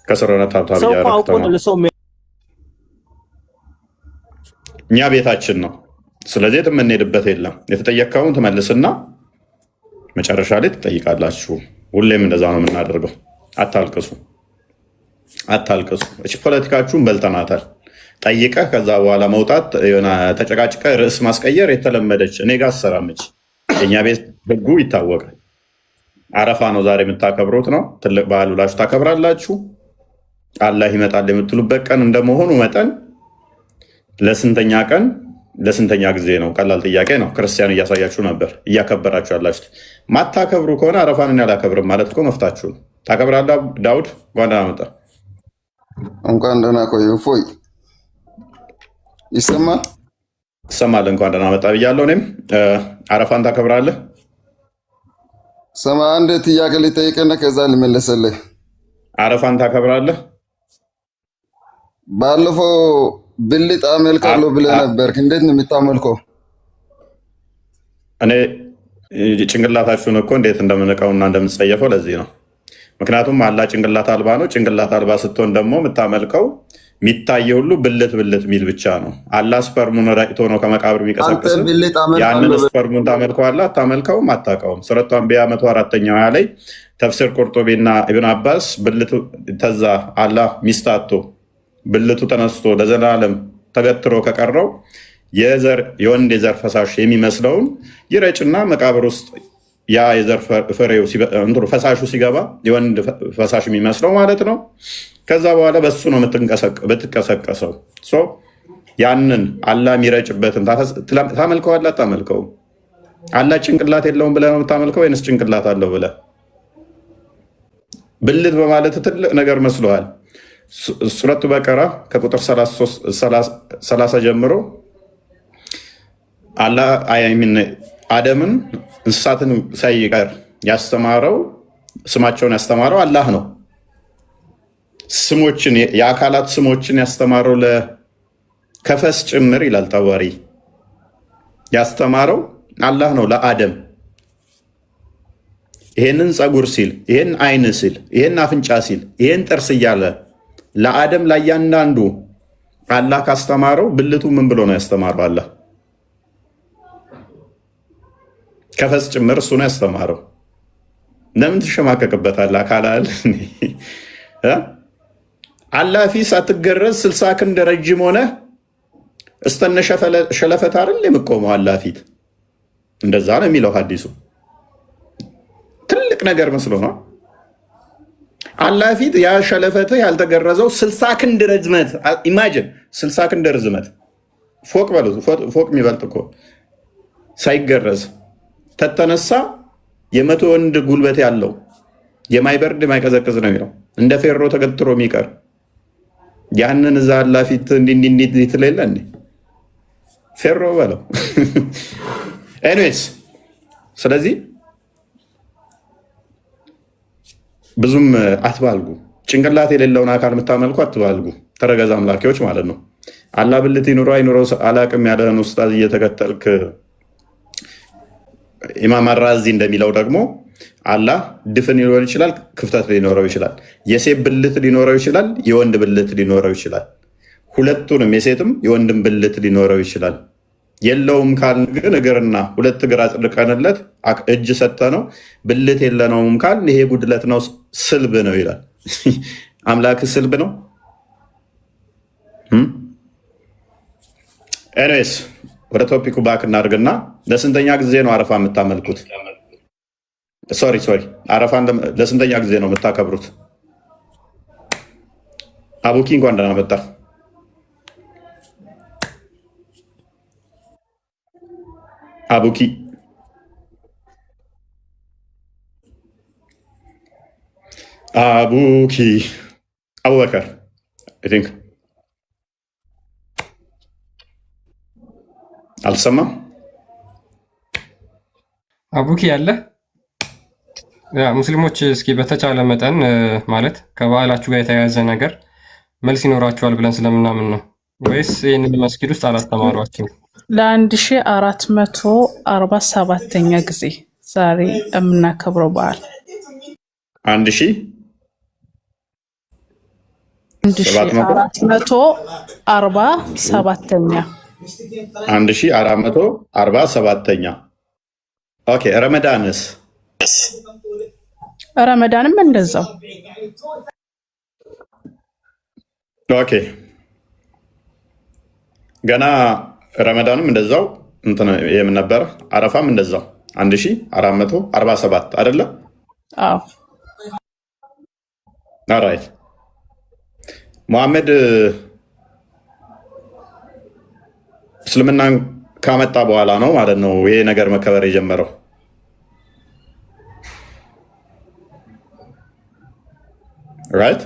ከስር ሆነ ታብታብ
ሰው አውቆ ለሰው
እኛ ቤታችን ነው። ስለዚህ የምንሄድበት የለም። የተጠየቀውን ትመልስና መጨረሻ ላይ ትጠይቃላችሁ። ሁሌም እንደዛ ነው የምናደርገው። አታልቅሱ፣ አታልቅሱ። እቺ ፖለቲካችሁን በልተናታል። ጠይቀህ ከዛ በኋላ መውጣት፣ ተጨቃጭቀህ ርዕስ ማስቀየር የተለመደች እኔ ጋር አሰራመች። የእኛ ቤት ህጉ ይታወቃል። አረፋ ነው ዛሬ የምታከብሩት ነው። ትልቅ በዓል ብላችሁ ታከብራላችሁ። አላህ ይመጣል የምትሉበት ቀን እንደመሆኑ መጠን ለስንተኛ ቀን ለስንተኛ ጊዜ ነው? ቀላል ጥያቄ ነው። ክርስቲያን እያሳያችሁ ነበር እያከበራችሁ ያላችሁት። ማታከብሩ ከሆነ አረፋን እኔ አላከብርም ማለት እኮ መፍታችሁ ነው። ታከብራለህ? ዳውድ እንኳን ደህና መጣ።
እንኳን ደህና ቆዩ። እፎይ ይሰማል?
ትሰማለህ? እንኳን ደህና መጣ ብያለሁ። እኔም አረፋን ታከብራለህ?
ሰማ አንድ ጥያቄ ልጠይቅና ከዛ ልመለሰልህ።
አረፋን ታከብራለህ?
ባለፈው ብልጥ አመልካለሁ ብለህ ነበር። እንዴት ነው የምታመልከው?
እኔ ጭንቅላታችሁን እኮ እንዴት እንደምንቀውና እንደምትጸየፈው ለዚህ ነው። ምክንያቱም አላህ ጭንቅላት አልባ ነው። ጭንቅላት አልባ ስትሆን ደግሞ የምታመልከው የሚታየ ሁሉ ብልት ብልት የሚል ብቻ ነው። አላህ ስፐርሙን ረጭቶ ነው ከመቃብር የሚቀሰቅስ። ያንን ስፐርሙን ታመልከዋለህ? አታመልከውም? አታውቀውም? ሱረቱ አንቢያ 104ኛው ላይ ተፍሲር ቁርጡቢና ኢብን አባስ ብልቱ ተዛ አላህ ሚስታቶ ብልቱ ተነስቶ ለዘላለም ተገትሮ ከቀረው የወንድ የዘር ፈሳሽ የሚመስለውን ይረጭና መቃብር ውስጥ ያ የዘር ፍሬው ፈሳሹ ሲገባ የወንድ ፈሳሽ የሚመስለው ማለት ነው። ከዛ በኋላ በሱ ነው ብትቀሰቀሰው። ያንን አላህ የሚረጭበትን ታመልከዋለህ? አታመልከውም? አላህ ጭንቅላት የለውም ብለህ ነው የምታመልከው ወይንስ ጭንቅላት አለው ብለህ? ብልት በማለት ትልቅ ነገር መስሎሃል። ሱረቱ በቀራ ከቁጥር 30 ጀምሮ አላህ አደምን እንስሳትን ሳይቀር ያስተማረው ስማቸውን ያስተማረው አላህ ነው። ስሞችን የአካላት ስሞችን ያስተማረው ከፈስ ጭምር ይላል ጠበሪ ያስተማረው አላህ ነው ለአደም። ይሄንን ፀጉር ሲል፣ ይሄን አይን ሲል፣ ይሄን አፍንጫ ሲል፣ ይሄን ጥርስ እያለ ለአደም ለእያንዳንዱ አላህ ካስተማረው ብልቱ ምን ብሎ ነው ያስተማረው? አላህ ከፈስ ጭምር እሱ ነው ያስተማረው። ለምን ትሸማቀቅበታለህ? አካላል አላህ ፊት ሳትገረዝ 60 ክንድ ረጅም ሆነ እስተነ ሸለፈት አይደል የምቆመው አላህ ፊት። እንደዛ ነው የሚለው ሐዲሱ። ትልቅ ነገር መስሎ ነው አላህ ፊት ያ ሸለፈትህ ያልተገረዘው 60 ክንድ ርዝመት። ኢማጂን 60 ክንድ ርዝመት ፎቅ በሉት፣ ፎቅ የሚበልጥ እኮ ሳይገረዝ ተተነሳ የመቶ ወንድ ጉልበት ያለው የማይበርድ የማይቀዘቅዝ ነው የሚለው እንደ ፌሮ ተገትሮ የሚቀር ያንን እዛ አላህ ፊት እንዲህ ትሌለ እንዴ? ፌሮ በለው። ኤኒዌይስ ስለዚህ ብዙም አትባልጉ። ጭንቅላት የሌለውን አካል የምታመልኩ አትባልጉ። ተረገዝ አምላኪዎች ማለት ነው። አላህ ብልት ይኑሮ አይኑሮ አላቅም ያለህን ኡስታዝ እየተከተልክ ኢማም አራዚ እንደሚለው ደግሞ አላህ ድፍን ሊኖር ይችላል፣ ክፍተት ሊኖረው ይችላል። የሴት ብልት ሊኖረው ይችላል፣ የወንድ ብልት ሊኖረው ይችላል። ሁለቱንም የሴትም የወንድም ብልት ሊኖረው ይችላል። የለውም ካል ግን እግርና ሁለት እግር አጽድቀንለት እጅ ሰጠ ነው። ብልት የለነውም ካል ይሄ ጉድለት ነው፣ ስልብ ነው ይላል። አምላክ ስልብ ነው። ኤኒዌይስ ወደ ቶፒኩ ባክ እናድርግና ለስንተኛ ጊዜ ነው አረፋ የምታመልኩት? ሶሪ አረፋን ለስንተኛ ጊዜ ነው የምታከብሩት? አቡኪ እንኳን ደህና መጣ። አቡኪ አቡበከር አይ ቲንክ አልሰማም።
አቡኪ ያለ ሙስሊሞች እስኪ በተቻለ መጠን ማለት ከባህላችሁ ጋር የተያያዘ ነገር መልስ ይኖራችኋል ብለን ስለምናምን ነው ወይስ ይህንን መስጊድ ውስጥ አላስተማሯችሁም?
ለ1447ኛ ጊዜ ዛሬ የምናከብረው በዓል
1447ኛ። ኦኬ ረመዳንስ?
ረመዳንም እንደዛው።
ኦኬ ገና ረመዳንም እንደዛው እንትን የምን ነበር? አረፋም እንደዛው 1447 አይደለ?
አዎ።
ኦራይት ሙሐመድ እስልምናን ካመጣ በኋላ ነው ማለት ነው ይሄ ነገር መከበር የጀመረው። ራይት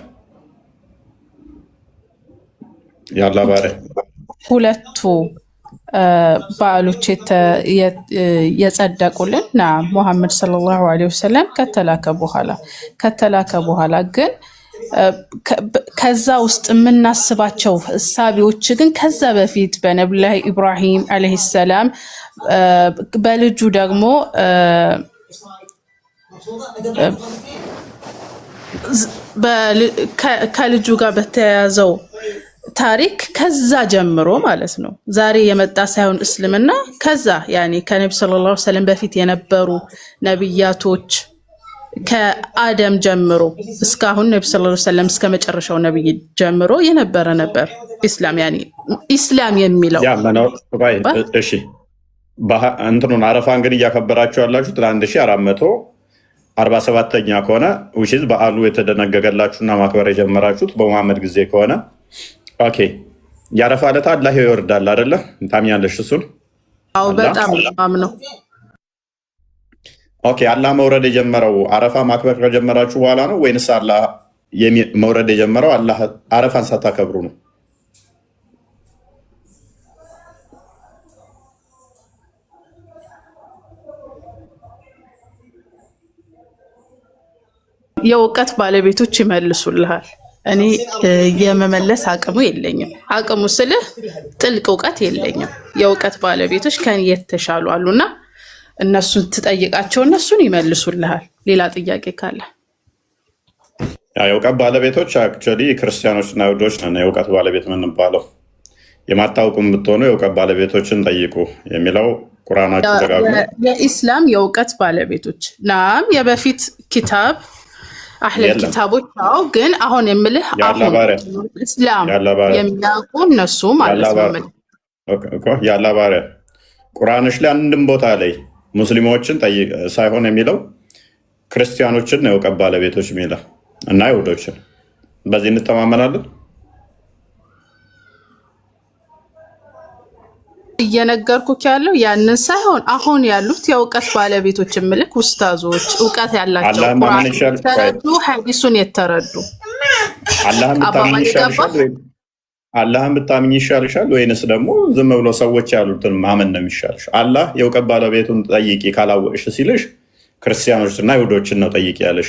ያላ ባረ
ሁለቱ በዓሎች የጸደቁልን ሙሐመድ ሰለላሁ ዐለይሂ ወሰለም ከተላከ በኋላ ግን ከዛ ውስጥ የምናስባቸው እሳቤዎች ግን ከዛ በፊት በነብዩላህ ኢብራሂም አለይሂ ሰላም በልጁ ደግሞ ከልጁ ጋር በተያያዘው ታሪክ ከዛ ጀምሮ ማለት ነው። ዛሬ የመጣ ሳይሆን እስልምና ከዛ ያኔ ከነብዩ ሰለላሁ ዐለይሂ ወሰለም በፊት የነበሩ ነብያቶች ከአደም ጀምሮ እስካሁን ነብዩ ሰለላሁ ዐለይሂ ወሰለም እስከ መጨረሻው ነብይ ጀምሮ የነበረ ነበር ኢስላም። ያኔ ኢስላም የሚለው
እሺ እንትኑን አረፋ እንግዲህ እያከበራችሁ ያላችሁት ለ1447ኛ ከሆነ ውሽዝ በዓሉ የተደነገገላችሁና ማክበር የጀመራችሁት በሙሐመድ ጊዜ ከሆነ ኦኬ ያረፋ ዕለት አላህ ይወርዳል አይደለ? ታምኛለሽ እሱን?
አዎ በጣም ነው።
ኦኬ አላህ መውረድ የጀመረው አረፋ ማክበር ከጀመራችሁ በኋላ ነው ወይንስ አላህ መውረድ የጀመረው አላህ አረፋን ሳታከብሩ ነው?
የእውቀት ባለቤቶች ይመልሱልሃል። እኔ የመመለስ አቅሙ የለኝም። አቅሙ ስልህ ጥልቅ እውቀት የለኝም። የእውቀት ባለቤቶች ከኔ የተሻሉ አሉና እነሱን ትጠይቃቸው፣ እነሱን ይመልሱልሃል። ሌላ ጥያቄ ካለ
የእውቀት ባለቤቶች አክቹዋሊ ክርስቲያኖችና አይሁዶች ነን። የእውቀት ባለቤት የምንባለው የማታውቁም ብትሆኑ የእውቀት ባለቤቶችን ጠይቁ የሚለው ቁርአናችን ደጋግሞ
የኢስላም የእውቀት ባለቤቶች ናም የበፊት ኪታብ አህለል ኪታቦች ነው። ግን አሁን የምልህ እስላም የሚያውቁ እነሱ ማለት ነው።
ያላ ባሪያ ቁርአንሽ ላይ አንድም ቦታ ላይ ሙስሊሞችን ሳይሆን የሚለው ክርስቲያኖችን ነው የእውቀት ባለቤቶች የሚለው እና አይሁዶችን። በዚህ እንተማመናለን።
እየነገርኩህ ያለው ያንን ሳይሆን አሁን ያሉት የእውቀት ባለቤቶች ምልክ ኡስታዞች፣ እውቀት ያላቸው ቁርአን የተረዱ ሐዲሱን የተረዱ
አላህን ብታምኝ ይሻልሻል ወይንስ ደግሞ ዝም ብሎ ሰዎች ያሉትን ማመን ነው የሚሻልሽ? አላህ የእውቀት ባለቤቱን ጠይቂ ካላወቅሽ ሲልሽ ክርስቲያኖችና አይሁዶችን ነው ጠይቂ ያለሽ።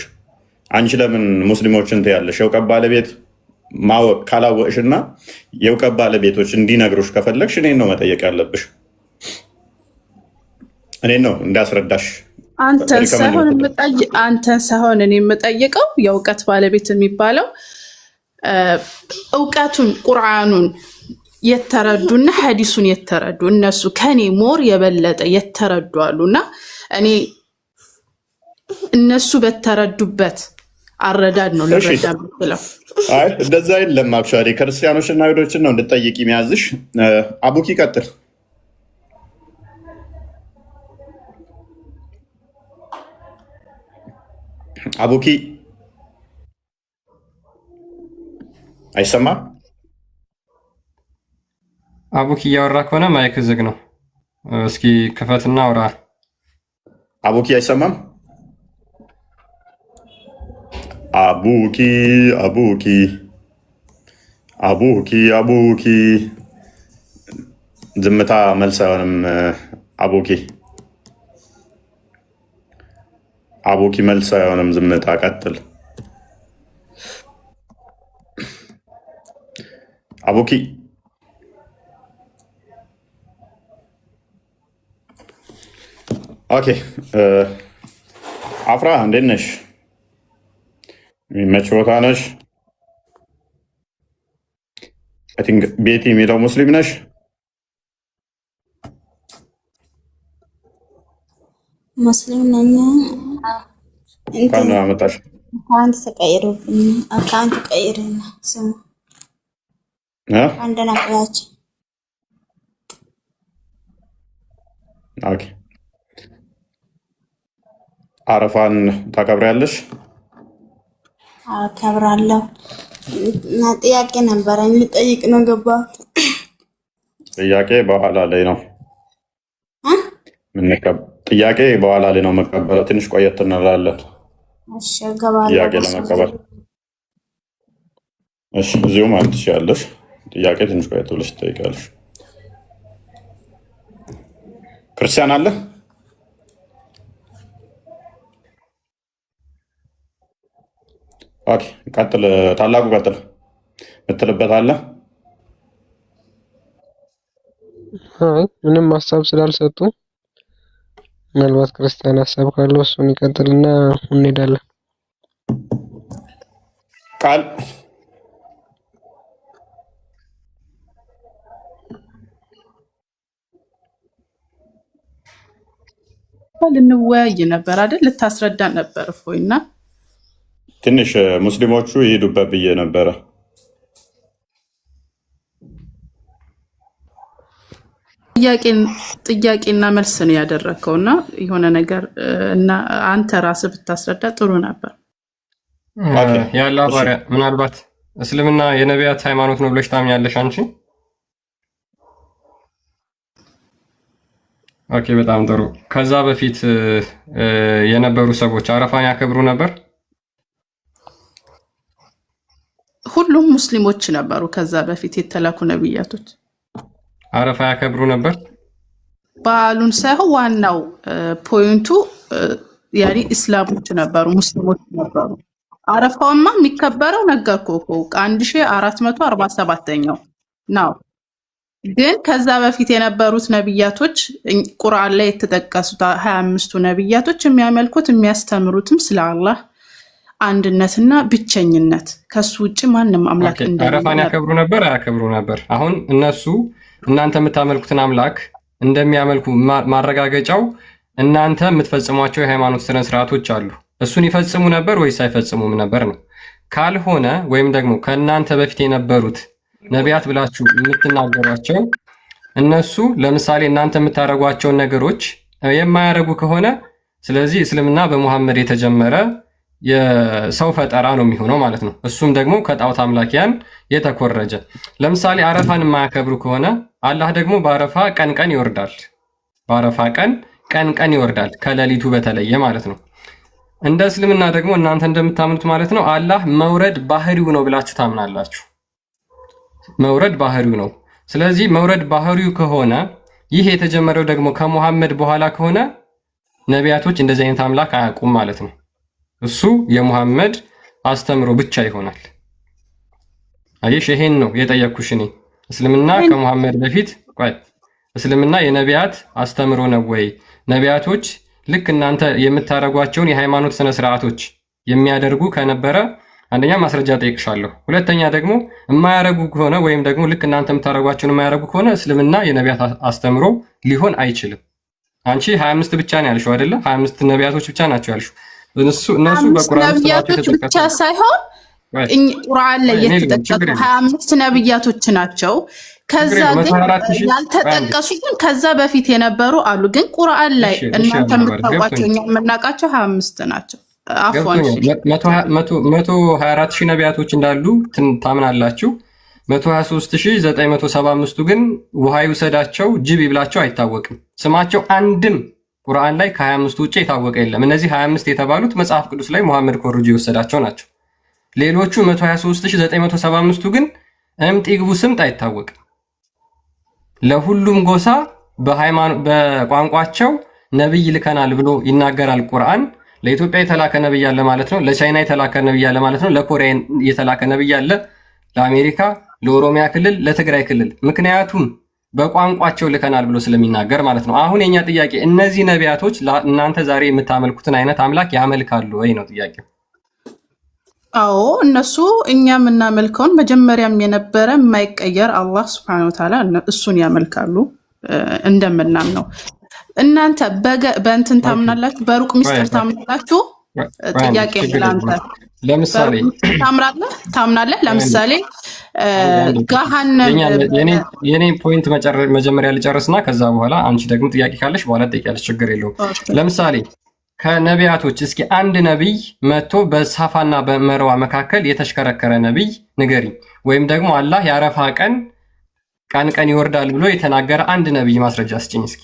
አንቺ ለምን ሙስሊሞችን ትያለሽ? የእውቀት ባለቤት ማወቅ ካላወቅሽና የእውቀት ባለቤቶች እንዲነግሩሽ ከፈለግሽ እኔን ነው መጠየቅ ያለብሽ። እኔን ነው እንዳስረዳሽ።
አንተን ሳይሆን እኔ የምጠይቀው የእውቀት ባለቤት የሚባለው እውቀቱን ቁርአኑን የተረዱና ሐዲሱን የተረዱ እነሱ ከኔ ሞር የበለጠ የተረዱ አሉና እኔ እነሱ በተረዱበት አረዳድ ነው ልረዳ የምችለው።
አይ እንደዛ የለም። አክቹዋሊ ክርስቲያኖችና አይሁዶችን ነው እንድትጠይቂ የሚያዝሽ። አቡኪ ቀጥል። አቡኪ አይሰማም?
አቡኪ እያወራ ከሆነ ማይክ ዝግ ነው። እስኪ ክፈትና አውራ።
አቡኪ አይሰማም? አቡኪ አቡኪ አቡኪ አቡኪ ዝምታ መልስ አይሆንም። አቡኪ አቡኪ መልስ አይሆንም። ዝምታ ቀጥል። አቡኪ ኦኬ። አፍራ እንዴት ነሽ? የሚመች ቦታ ነሽ? አይ ቲንክ ቤቲ የሚለው ሙስሊም ነሽ?
ሙስሊም ነኝ።
እንኳን አመጣሽ።
አካውንት ተቀይሮብኝ አካውንት ቀይረኝ ስሙ አንድ ነቅላችሁ።
ኦኬ አረፋን ታከብሪያለሽ?
አከብራለሁ። እና ጥያቄ ነበረኝ ልጠይቅ ነው ገባሁት።
ጥያቄ በኋላ ላይ ነው ጥያቄ በኋላ ላይ ነው መቀበለው። ትንሽ ቆየት እንላለን።
እሺ ገባለሁ።
ጥያቄ ለመቀበል እሺ፣ እዚሁ ማለት ትችያለሽ። ጥያቄ ትንሽ ቆየት ብለሽ ትጠይቃለሽ። ክርስቲያን አለ? ኦኬ ቀጥል። ታላቁ ቀጥል ምትልበት አለ?
አይ ምንም ሀሳብ ስላልሰጡ ምናልባት ክርስቲያን ሀሳብ ካለው እሱን ይቀጥልና እንሄዳለን።
ቃል
ልንወያይ ነበር አይደል? ልታስረዳን ነበር እፎይና
ትንሽ ሙስሊሞቹ ይሄዱበት ብዬ ነበረ።
ጥያቄና መልስ ነው ያደረግከውና የሆነ ነገር እና አንተ ራስህ ብታስረዳ ጥሩ ነበር።
ያለ ባሪያ ምናልባት እስልምና የነቢያት ሃይማኖት ነው ብለሽ ታምኛለሽ አንቺ? ኦኬ በጣም ጥሩ። ከዛ በፊት የነበሩ ሰዎች አረፋን ያከብሩ ነበር?
ሁሉም ሙስሊሞች ነበሩ። ከዛ በፊት የተላኩ ነብያቶች
አረፋ ያከብሩ ነበር?
በዓሉን ሳይሆን ዋናው ፖይንቱ ያኔ እስላሞች ነበሩ፣ ሙስሊሞች ነበሩ። አረፋውማ የሚከበረው ነገርኩህ እኮ 1447ኛው ነው። ግን ከዛ በፊት የነበሩት ነብያቶች ቁርአን ላይ የተጠቀሱት 25ቱ ነብያቶች የሚያመልኩት የሚያስተምሩትም ስለ አላህ አንድነትና ብቸኝነት ከሱ ውጪ ማንም አምላክ እንደሌለ።
አረፋን ያከብሩ ነበር አያከብሩ ነበር? አሁን እነሱ እናንተ የምታመልኩትን አምላክ እንደሚያመልኩ ማረጋገጫው እናንተ የምትፈጽሟቸው የሃይማኖት ስነ ስርዓቶች አሉ። እሱን ይፈጽሙ ነበር ወይስ አይፈጽሙም ነበር ነው? ካልሆነ ወይም ደግሞ ከእናንተ በፊት የነበሩት ነቢያት ብላችሁ የምትናገሯቸው እነሱ ለምሳሌ እናንተ የምታደርጓቸውን ነገሮች የማያደርጉ ከሆነ ስለዚህ እስልምና በሙሐመድ የተጀመረ የሰው ፈጠራ ነው የሚሆነው ማለት ነው። እሱም ደግሞ ከጣዖት አምላኪያን የተኮረጀ። ለምሳሌ አረፋን የማያከብሩ ከሆነ አላህ ደግሞ በአረፋ ቀን ቀን ይወርዳል። በአረፋ ቀን ቀን ይወርዳል ከሌሊቱ በተለየ ማለት ነው። እንደ እስልምና ደግሞ እናንተ እንደምታምኑት ማለት ነው አላህ መውረድ ባህሪው ነው ብላችሁ ታምናላችሁ። መውረድ ባህሪው ነው። ስለዚህ መውረድ ባህሪው ከሆነ ይህ የተጀመረው ደግሞ ከሙሐመድ በኋላ ከሆነ ነቢያቶች እንደዚህ አይነት አምላክ አያውቁም ማለት ነው። እሱ የሙሐመድ አስተምሮ ብቻ ይሆናል። አየሽ፣ ይሄን ነው የጠየቅኩሽ እኔ። እስልምና ከሙሐመድ በፊት እስልምና የነቢያት አስተምሮ ነው ወይ? ነቢያቶች ልክ እናንተ የምታደርጓቸውን የሃይማኖት ስነ ስርዓቶች የሚያደርጉ ከነበረ አንደኛ ማስረጃ ጠይቅሻለሁ። ሁለተኛ ደግሞ የማያደርጉ ከሆነ ወይም ደግሞ ልክ እናንተ የምታደርጓቸውን የማያደርጉ ከሆነ እስልምና የነቢያት አስተምሮ ሊሆን አይችልም። አንቺ 25 ብቻ ነው ያልሽው አይደለ? 25 ነቢያቶች ብቻ ናቸው ያልሽው። እነሱ በቁርአን
ነቢያቶች ብቻ ሳይሆን ቁርአን ላይ የተጠቀሱ 25 ነቢያቶች ናቸው። ከዛ ግን ያልተጠቀሱትን ከዛ በፊት የነበሩ አሉ። ግን ቁርአን ላይ እናንተ የምታውቋቸው እኛ የምናውቃቸው 25 ናቸው። አፍዋን
124 ሺህ ነቢያቶች እንዳሉ ታምናላችሁ። 123975ቱ ግን ውሃ ይውሰዳቸው ጅብ ይብላቸው አይታወቅም። ስማቸው አንድም ቁርአን ላይ ከ25 ውጭ የታወቀ የለም። እነዚህ 25 የተባሉት መጽሐፍ ቅዱስ ላይ ሙሐመድ ኮርጆ የወሰዳቸው ናቸው። ሌሎቹ 123975ቱ ግን እምጥ ይግቡ ስምጥ አይታወቅም። ለሁሉም ጎሳ በቋንቋቸው ነብይ ልከናል ብሎ ይናገራል ቁርአን። ለኢትዮጵያ የተላከ ነብይ አለ ማለት ነው። ለቻይና የተላከ ነብይ አለ ማለት ነው። ለኮሪያ የተላከ ነብይ አለ፣ ለአሜሪካ፣ ለኦሮሚያ ክልል፣ ለትግራይ ክልል። ምክንያቱም በቋንቋቸው ልከናል ብሎ ስለሚናገር ማለት ነው። አሁን የኛ ጥያቄ እነዚህ ነቢያቶች እናንተ ዛሬ የምታመልኩትን አይነት አምላክ ያመልካሉ ወይ ነው ጥያቄው።
አዎ እነሱ እኛ የምናመልከውን መጀመሪያም የነበረ የማይቀየር አላህ ሱብሓነሁ ወተዓላ እሱን ያመልካሉ እንደምናምነው። እናንተ በእንትን ታምናላችሁ? በሩቅ ሚስጥር ታምናላችሁ? ጥያቄ ለአንተ
ለምሳሌ
ታምናለህ? ለምሳሌ ገሃነም
የኔ ፖይንት መጀመሪያ ልጨርስና ከዛ በኋላ አንቺ ደግሞ ጥያቄ ካለሽ በኋላ ትጠይቂያለሽ፣ ችግር የለውም። ለምሳሌ ከነቢያቶች እስኪ አንድ ነቢይ መጥቶ በሳፋና በመርዋ መካከል የተሽከረከረ ነቢይ ንገሪኝ። ወይም ደግሞ አላህ የአረፋ ቀን ይወርዳል ብሎ የተናገረ አንድ ነቢይ ማስረጃ ስጭኝ እስኪ።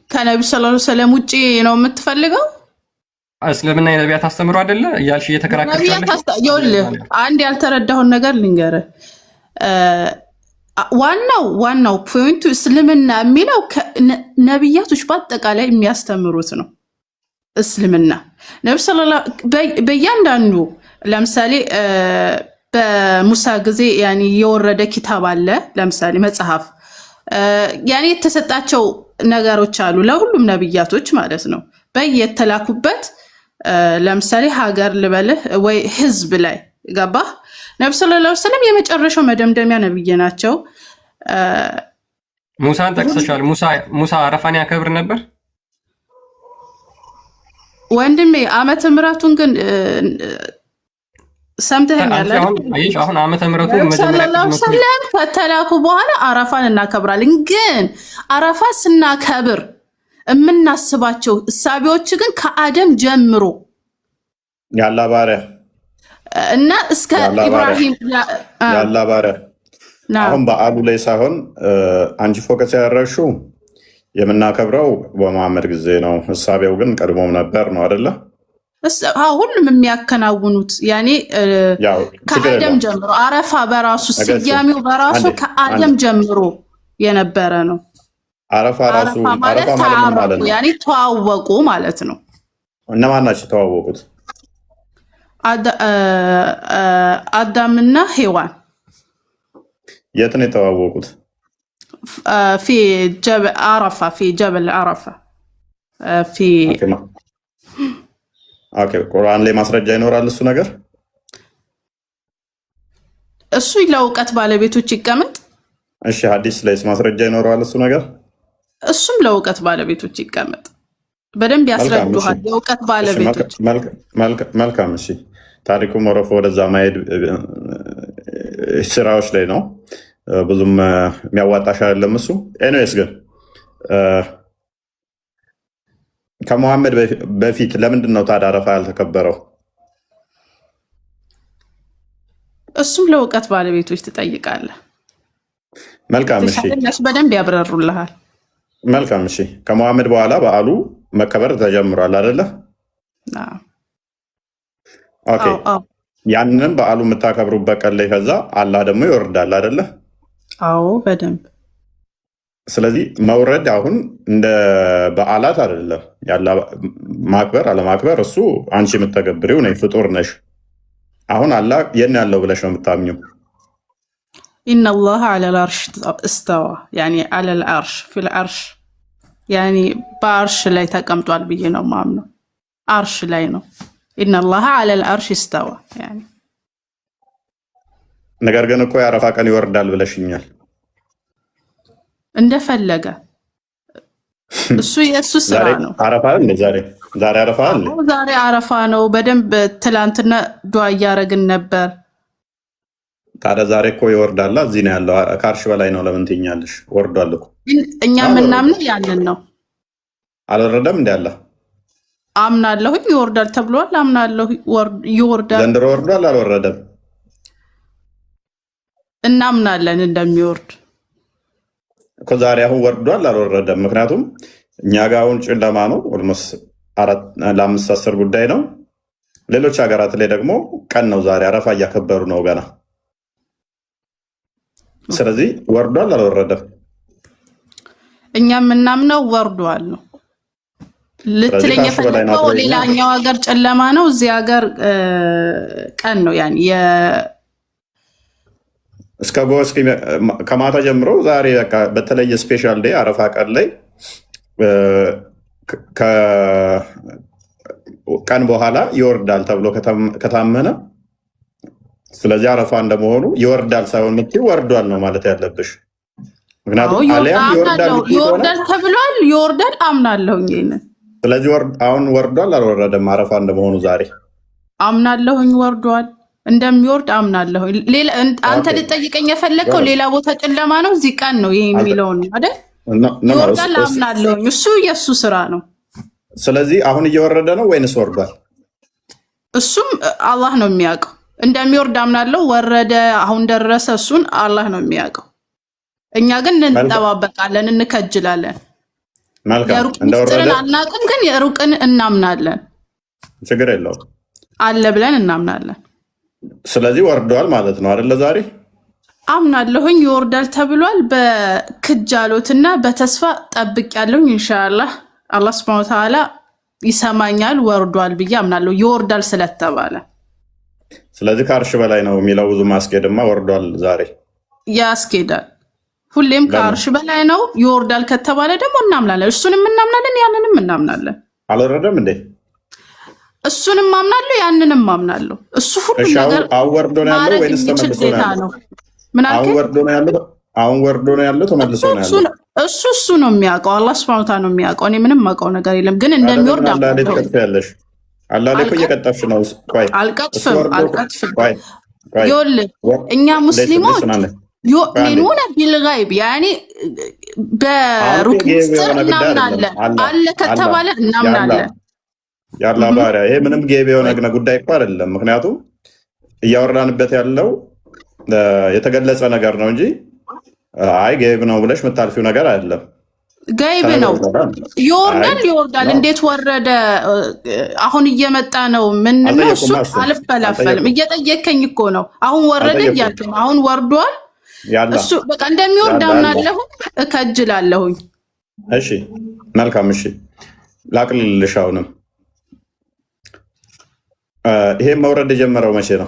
ከነቢዩ ሰለላሁ ዐለይሂ ወሰለም ውጪ ነው የምትፈልገው?
እስልምና የነቢያት አስተምሮ አይደለ እያልሽ እየተከራከርሽ
ይኸውልህ አንድ ያልተረዳሁን ነገር ልንገርህ። ዋናው ፖይንቱ እስልምና የሚለው ነቢያቶች በአጠቃላይ የሚያስተምሩት ነው። እስልምና ነብዩ ሰለላሁ በእያንዳንዱ ለምሳሌ በሙሳ ጊዜ ያኔ የወረደ ኪታብ አለ። ለምሳሌ መጽሐፍ ያኔ የተሰጣቸው ነገሮች አሉ ለሁሉም ነቢያቶች ማለት ነው። በየተላኩበት ለምሳሌ ሀገር ልበልህ ወይ ህዝብ ላይ ገባህ? ነብዩ ሰለላሁ ዐለይሂ ወሰለም የመጨረሻው መደምደሚያ ነብይ ናቸው።
ሙሳን ጠቅሰሻል። ሙሳ አረፋን ያከብር ነበር
ወንድሜ። ዓመተ ምሕረቱን ግን ሰምተኸኛል?
አሁን ዓመተ ምሕረቱ መጀመሪያ
ከተላኩ በኋላ አረፋን እናከብራለን። ግን አረፋ ስናከብር የምናስባቸው እሳቢዎች ግን ከአደም ጀምሮ
ያላ ባሪያ
እና እስከ ኢብራሂም
ያላ ባሪያ አሁን በዓሉ ላይ ሳይሆን አንቺ ፎከስ ያደረግሽው የምናከብረው በመሐመድ ጊዜ ነው። እሳቤው ግን ቀድሞም ነበር ነው አይደለ?
ሁሉም የሚያከናውኑት ያኔ ከአደም ጀምሮ አረፋ በራሱ ስያሜው በራሱ ከአደም ጀምሮ የነበረ ነው።
አረፋ ራሱ
ማለት ተዓረፉ ያኔ ተዋወቁ ማለት ነው።
እነማን ናቸው የተዋወቁት?
አዳምና ሔዋን።
የት ነው የተዋወቁት?
في جبل عرفة في جبل عرفة في
ኦኬ ቁርአን ላይ ማስረጃ ይኖራል እሱ ነገር?
እሱ ለእውቀት ባለቤቶች ይቀመጥ።
እሺ ሐዲስ ላይ ማስረጃ ይኖራል እሱ ነገር?
እሱም ለእውቀት ባለቤቶች ይቀመጥ። በደንብ ያስረዱሃል የእውቀት ባለቤቶች።
መልካም እሺ። ታሪኩ መረፎ ወደዛ ማሄድ ስራዎች ላይ ነው ብዙም የሚያዋጣሽ አይደለም እሱ። ኤኒዌይስ ግን ከመሐመድ በፊት ለምንድን ነው ታዲያ አረፋ ያልተከበረው?
እሱም ለእውቀት ባለቤቶች ትጠይቃለህ።
መልካም እሺ።
በደንብ ያብራሩልሃል።
መልካም እሺ። ከመሐመድ በኋላ በዓሉ መከበር ተጀምሯል አይደለ? ኦኬ። ያንንም በዓሉ የምታከብሩበት ቀን ላይ ከዛ አላህ ደግሞ ይወርዳል አይደለ?
አዎ በደንብ።
ስለዚህ መውረድ አሁን እንደ በዓላት አይደለም። ያላ ማክበር አለማክበር እሱ አንቺ የምትተገብሪው ነሽ፣ ፍጡር ነሽ። አሁን አላህ የት ያለው ብለሽ ነው የምታምኚው?
ኢነላህ ዐለል ዐርሽ እስተዋ ያኒ ዐለል ዐርሽ ፊል ዐርሽ ያኒ በአርሽ ላይ ተቀምጧል ብዬ ነው የማምነው። አርሽ ላይ ነው። ኢነላህ ዐለል ዐርሽ እስተዋ ያኒ
ነገር ግን እኮ የአረፋ ቀን ይወርዳል ብለሽኛል።
እንደፈለገ እሱ የእሱ ስራ ነው።
አረፋ እንደ ዛሬ አረፋ አለ።
ዛሬ አረፋ ነው። በደንብ ትላንትና ዱዓ እያደረግን ነበር።
ታዲያ ዛሬ እኮ ይወርዳል። እዚህ ነው ያለው። ከአርሽ በላይ ነው። ለምን ትይኛለሽ? ወርዷል እኮ።
እኛ የምናምነው ያንን ነው።
አልወረደም እንደ አለ
አምናለሁ። ይወርዳል ተብሏል። አምናለሁ ይወርዳል።
ዘንድሮ ወርዷል አልወረደም?
እናምናለን እንደሚወርድ
እኮ። ዛሬ አሁን ወርዷል አልወረደም? ምክንያቱም እኛ ጋር አሁን ጨለማ ነው። ኦልሞስት 4-5 ጉዳይ ነው። ሌሎች ሀገራት ላይ ደግሞ ቀን ነው። ዛሬ አረፋ እያከበሩ ነው ገና። ስለዚህ ወርዷል አልወረደም?
እኛ የምናምነው ወርዷል ነው። ልትለኝ የፈለገው ሌላኛው ሀገር ጨለማ ነው፣ እዚህ ሀገር ቀን ነው። ያኔ
እስከ ጎስኪ ከማታ ጀምሮ ዛሬ በቃ በተለየ ስፔሻል ዴይ አረፋ ቀን ላይ ቀን በኋላ ይወርዳል ተብሎ ከታመነ ስለዚህ አረፋ እንደመሆኑ ይወርዳል ሳይሆን የምትይው ወርዷል ነው ማለት ያለብሽ። ምክንያቱም አሊያም
ይወርዳል ተብሏል። ይወርዳል አምናለሁኝ ይሄንን።
ስለዚህ አሁን ወርዷል አልወረደም? አረፋ እንደመሆኑ ዛሬ
አምናለሁኝ ወርዷል፣ እንደሚወርድ አምናለሁ። አንተ ልጠይቀኝ የፈለግከው ሌላ ቦታ ጨለማ ነው፣ እዚህ ቀን ነው ይሄ የሚለውን አይደል? ይወርዳል አምናለሁኝ። እሱ የእሱ ስራ ነው።
ስለዚህ አሁን እየወረደ ነው ወይንስ ወርዷል?
እሱም አላህ ነው የሚያውቀው። እንደሚወርድ አምናለሁ። ወረደ አሁን ደረሰ፣ እሱን አላህ ነው የሚያውቀው። እኛ ግን እንጠባበቃለን፣ እንከጅላለን። የሩቅ ምስጢርን አናውቅም፣ ግን የሩቅን እናምናለን።
ችግር የለውም
አለ ብለን እናምናለን።
ስለዚህ ወርዷል ማለት ነው አይደለ? ዛሬ
አምናለሁኝ ይወርዳል ተብሏል። በክጃሎትና በተስፋ ጠብቅ ያለሁኝ ኢንሻአላህ አላህ Subhanahu Wa Ta'ala ይሰማኛል። ወርዷል ብዬ አምናለሁ ይወርዳል ስለተባለ።
ስለዚህ ከአርሽ በላይ ነው የሚለው ብዙ ማስኬድማ ወርዷል ዛሬ
ያስኬዳል። ሁሌም ከአርሽ በላይ ነው። ይወርዳል ከተባለ ደግሞ እናምናለን። እሱንም እናምናለን፣ ያንንም እናምናለን።
አልወረደም እንዴ?
እሱንም አምናለሁ፣ ያንንም አምናለሁ። እሱ ሁሉ ነገር
አወርዶ ነው ያለው ወይስ ተመልሶ ነው ያለው?
ምን አልከኝ?
አሁን ወርዶ ነው ያለው ተመልሶ ነው ያለው?
እሱ ነው የሚያውቀው። አላህ Subhanahu Wa Ta'ala ነው የሚያውቀው። እኔ ምንም የማውቀው ነገር የለም። ግን እንደሚወርድ አምናለሁ።
አላህ ላይ እኮ እየቀጠፍሽ ነው። ቆይ
አልቀጥፍም። ይኸውልህ እኛ ሙስሊሞች ዩእሚኑነ ቢልገይብ ያኔ በሩቅ ምስጢር እናምናለን። አለ ከተባለ እናምናለን።
ያላ ባሪያ ይሄ ምንም ጌብ የሆነ ጉዳይ እኮ አይደለም። ምክንያቱም እያወራንበት ያለው የተገለጸ ነገር ነው እንጂ አይ ገይብ ነው ብለሽ የምታልፊው ነገር አይደለም።
ገይብ ነው። ይወርዳል። እንዴት ወረደ? አሁን እየመጣ ነው። ምን ነው እሱ? አልፈላፈልም። እየጠየከኝ እኮ ነው። አሁን ወረደ እያልክ ነው። አሁን ወርዷል። እሱ በቃ እንደሚወርድ አምናለሁ፣ እከጅላለሁኝ።
እሺ መልካም። እሺ ላቅልልሽ። አሁንም ይሄ መውረድ የጀመረው መቼ ነው?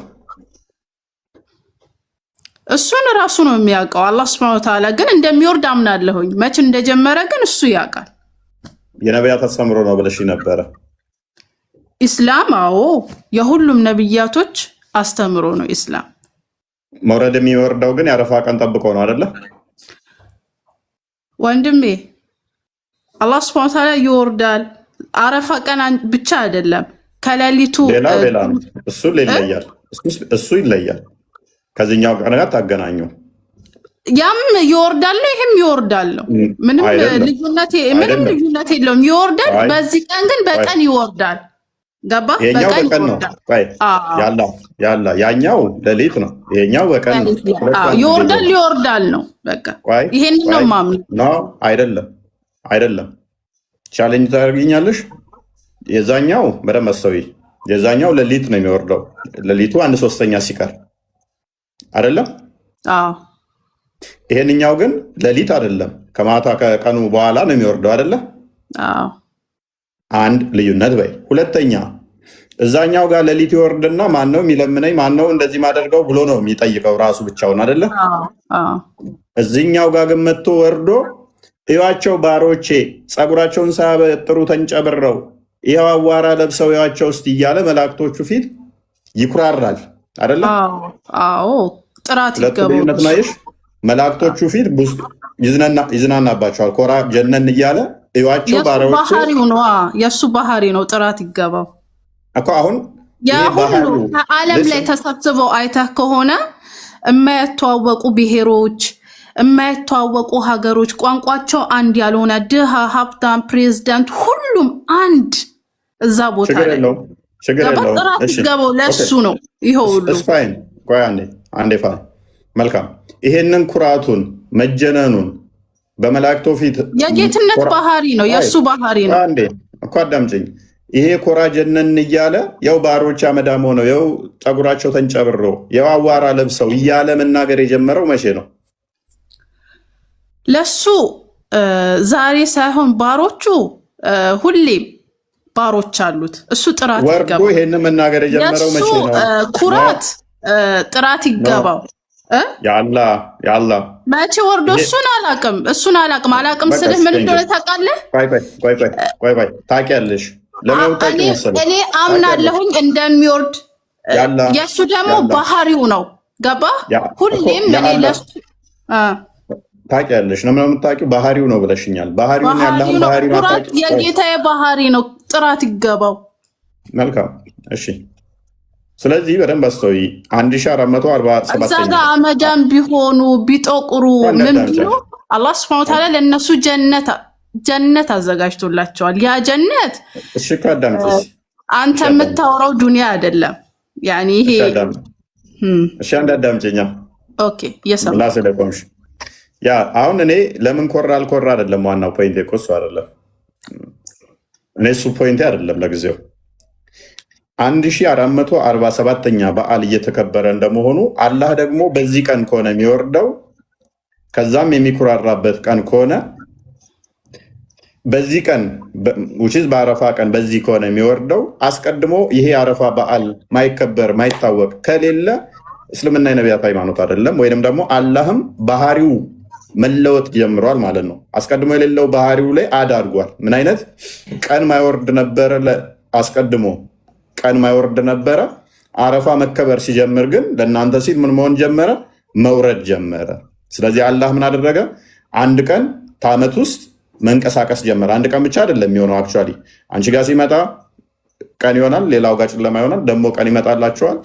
እሱን ራሱ ነው የሚያውቀው አላህ Subhanahu Wa Ta'ala። ግን እንደሚወርድ አምናለሁኝ። መቼ እንደጀመረ ግን እሱ ያውቃል።
የነቢያት አስተምሮ ነው ብለሽ ነበረ።
ኢስላም አዎ የሁሉም ነብያቶች አስተምሮ ነው ኢስላም።
መውረድ የሚወርደው ግን የአረፋ ቀን ጠብቆ ነው አይደለ?
ወንድሜ አላህ Subhanahu Wa Ta'ala ይወርዳል። አረፋ ቀን ብቻ አይደለም ከሌሊቱ
ሌላ ነው። እሱ ይለያል። ከዚህኛው ቀን ጋር ታገናኘው። ያም
ይወርዳል ይሄም ይወርዳል ነው። ምንም ልዩነት የለውም። ይወርዳል። በዚህ ቀን ግን በቀን ይወርዳል። ገባ? በቀን
ይወርዳል። ያኛው ሌሊት ነው። ይሄኛው በቀን
ይወርዳል ነው። በቃ ይሄን ነው ማምኑ
ነው። አይደለም ቻሌንጅ ታደርጊኛለሽ። የዛኛው በደንብ አስተውይ። የዛኛው ሌሊት ነው የሚወርደው። ሌሊቱ 1/3 ሲቀር አይደለም?
አዎ።
ይሄንኛው ግን ሌሊት አይደለም፣ ከማታ ከቀኑ በኋላ ነው የሚወርደው አይደለ?
አዎ።
አንድ ልዩነት በይ። ሁለተኛ እዛኛው ጋር ሌሊት ይወርድና ማን ነው የሚለምነኝ ማን ነው እንደዚህ ማደርገው ብሎ ነው የሚጠይቀው ራሱ ብቻውን አይደለ?
አዎ።
እዚህኛው ጋር ግን መጥቶ ወርዶ እዩዋቸው ባሮቼ ፀጉራቸውን ሳያበጥሩ ተንጨብረው ይኸው አዋራ ለብሰው እዩዋቸው እስቲ እያለ መላእክቶቹ ፊት ይኩራራል አይደለ?
አዎ። ጥራት ይገባው
መላእክቶቹ ፊት ይዝናናባቸዋል። ኮራ ጀነን እያለ እዩዋቸው ባሮቼ።
ባህሪው ነው። የሱ ባህሪ ነው። ጥራት ይገባው
እኮ አሁን
ሁሉ ከዓለም ላይ ተሰብስበው አይተህ ከሆነ የማይተዋወቁ ብሔሮች፣ የማይተዋወቁ ሀገሮች፣ ቋንቋቸው አንድ ያልሆነ ድሃ፣ ሀብታም፣ ፕሬዝዳንት ሁሉም አንድ እዛ ቦታ ላይ ጥራት ይገባው ለሱ ነው። ይሄው ሁሉ
ቆይ አንዴ መልካም። ይሄንን ኩራቱን መጀነኑን በመላእክቶ ፊት
የጌትነት ባህሪ ነው። የሱ ባህሪ ነው።
አንዴ እኮ አዳምጪኝ። ይሄ ኮራ ጀነን እያለ ያው ባሮች አመዳም ሆነው ያው ፀጉራቸው ተንጨብሮ ያው አዋራ ለብሰው እያለ መናገር የጀመረው መቼ ነው?
ለሱ ዛሬ ሳይሆን ባሮቹ ሁሌም ባሮች አሉት። እሱ ጥራት ይገባው።
ወርዶ ይሄንን መናገር የጀመረው መቼ ነው?
ኩራት ጥራት ይገባው።
ያላ
መቼ ወርዶ? እሱን አላቅም ስልህ ምን እንደሆነ ታውቃለህ?
ቆይ ታውቂያለሽ።
እኔ አምናለሁኝ እንደሚወርድ። የእሱ ደግሞ ባህሪው ነው። ገባ? ሁሌም እኔ ለሱ
ታውቂያለሽ ነው የምታውቂው። ባህሪው ነው ብለሽኛል። ባህሪውን ያለህን ባህሪ
ኩራት የጌታዬ ባህሪ ነው። ጥራት ይገባው።
መልካም እሺ። ስለዚህ በደንብ አስተውይ። 1447
እዛ ጋር አመዳም ቢሆኑ ቢጠቁሩ ምን ቢሉ አላህ Subhanahu Wa Ta'ala ለነሱ ጀነት አዘጋጅቶላቸዋል። ያ ጀነት
እሺ ካዳምጥሽ
አንተ የምታወራው ዱንያ አይደለም። ያኒ ይሄ
እሺ አንዳዳምጪኛ።
ኦኬ የሰማ
ላሰደቆምሽ ያ አሁን እኔ ለምን ኮራ አልኮራ አይደለም ዋናው ፖይንት እኮ እሱ አይደለም። እኔ እሱ ፖይንት አይደለም ለጊዜው 1447ኛ በዓል እየተከበረ እንደመሆኑ አላህ ደግሞ በዚህ ቀን ከሆነ የሚወርደው ከዛም የሚኩራራበት ቀን ከሆነ በዚህ ቀን ውጪዝ በአረፋ ቀን በዚህ ከሆነ የሚወርደው አስቀድሞ ይሄ አረፋ በዓል ማይከበር ማይታወቅ ከሌለ እስልምና የነቢያት ሃይማኖት አይደለም። ወይንም ደግሞ አላህም ባህሪው መለወጥ ጀምሯል ማለት ነው። አስቀድሞ የሌለው ባህሪው ላይ አዳርጓል። ምን አይነት ቀን ማይወርድ ነበረ? አስቀድሞ ቀን ማይወርድ ነበረ። አረፋ መከበር ሲጀምር ግን ለእናንተ ሲል ምን መሆን ጀመረ? መውረድ ጀመረ። ስለዚህ አላህ ምን አደረገ? አንድ ቀን ከዓመት ውስጥ መንቀሳቀስ ጀመረ። አንድ ቀን ብቻ አይደለም የሚሆነው። አክቹዋሊ አንቺ ጋር ሲመጣ ቀን ይሆናል፣ ሌላው ጋር ጨለማ ይሆናል፣ ደግሞ ቀን ይመጣላቸዋል።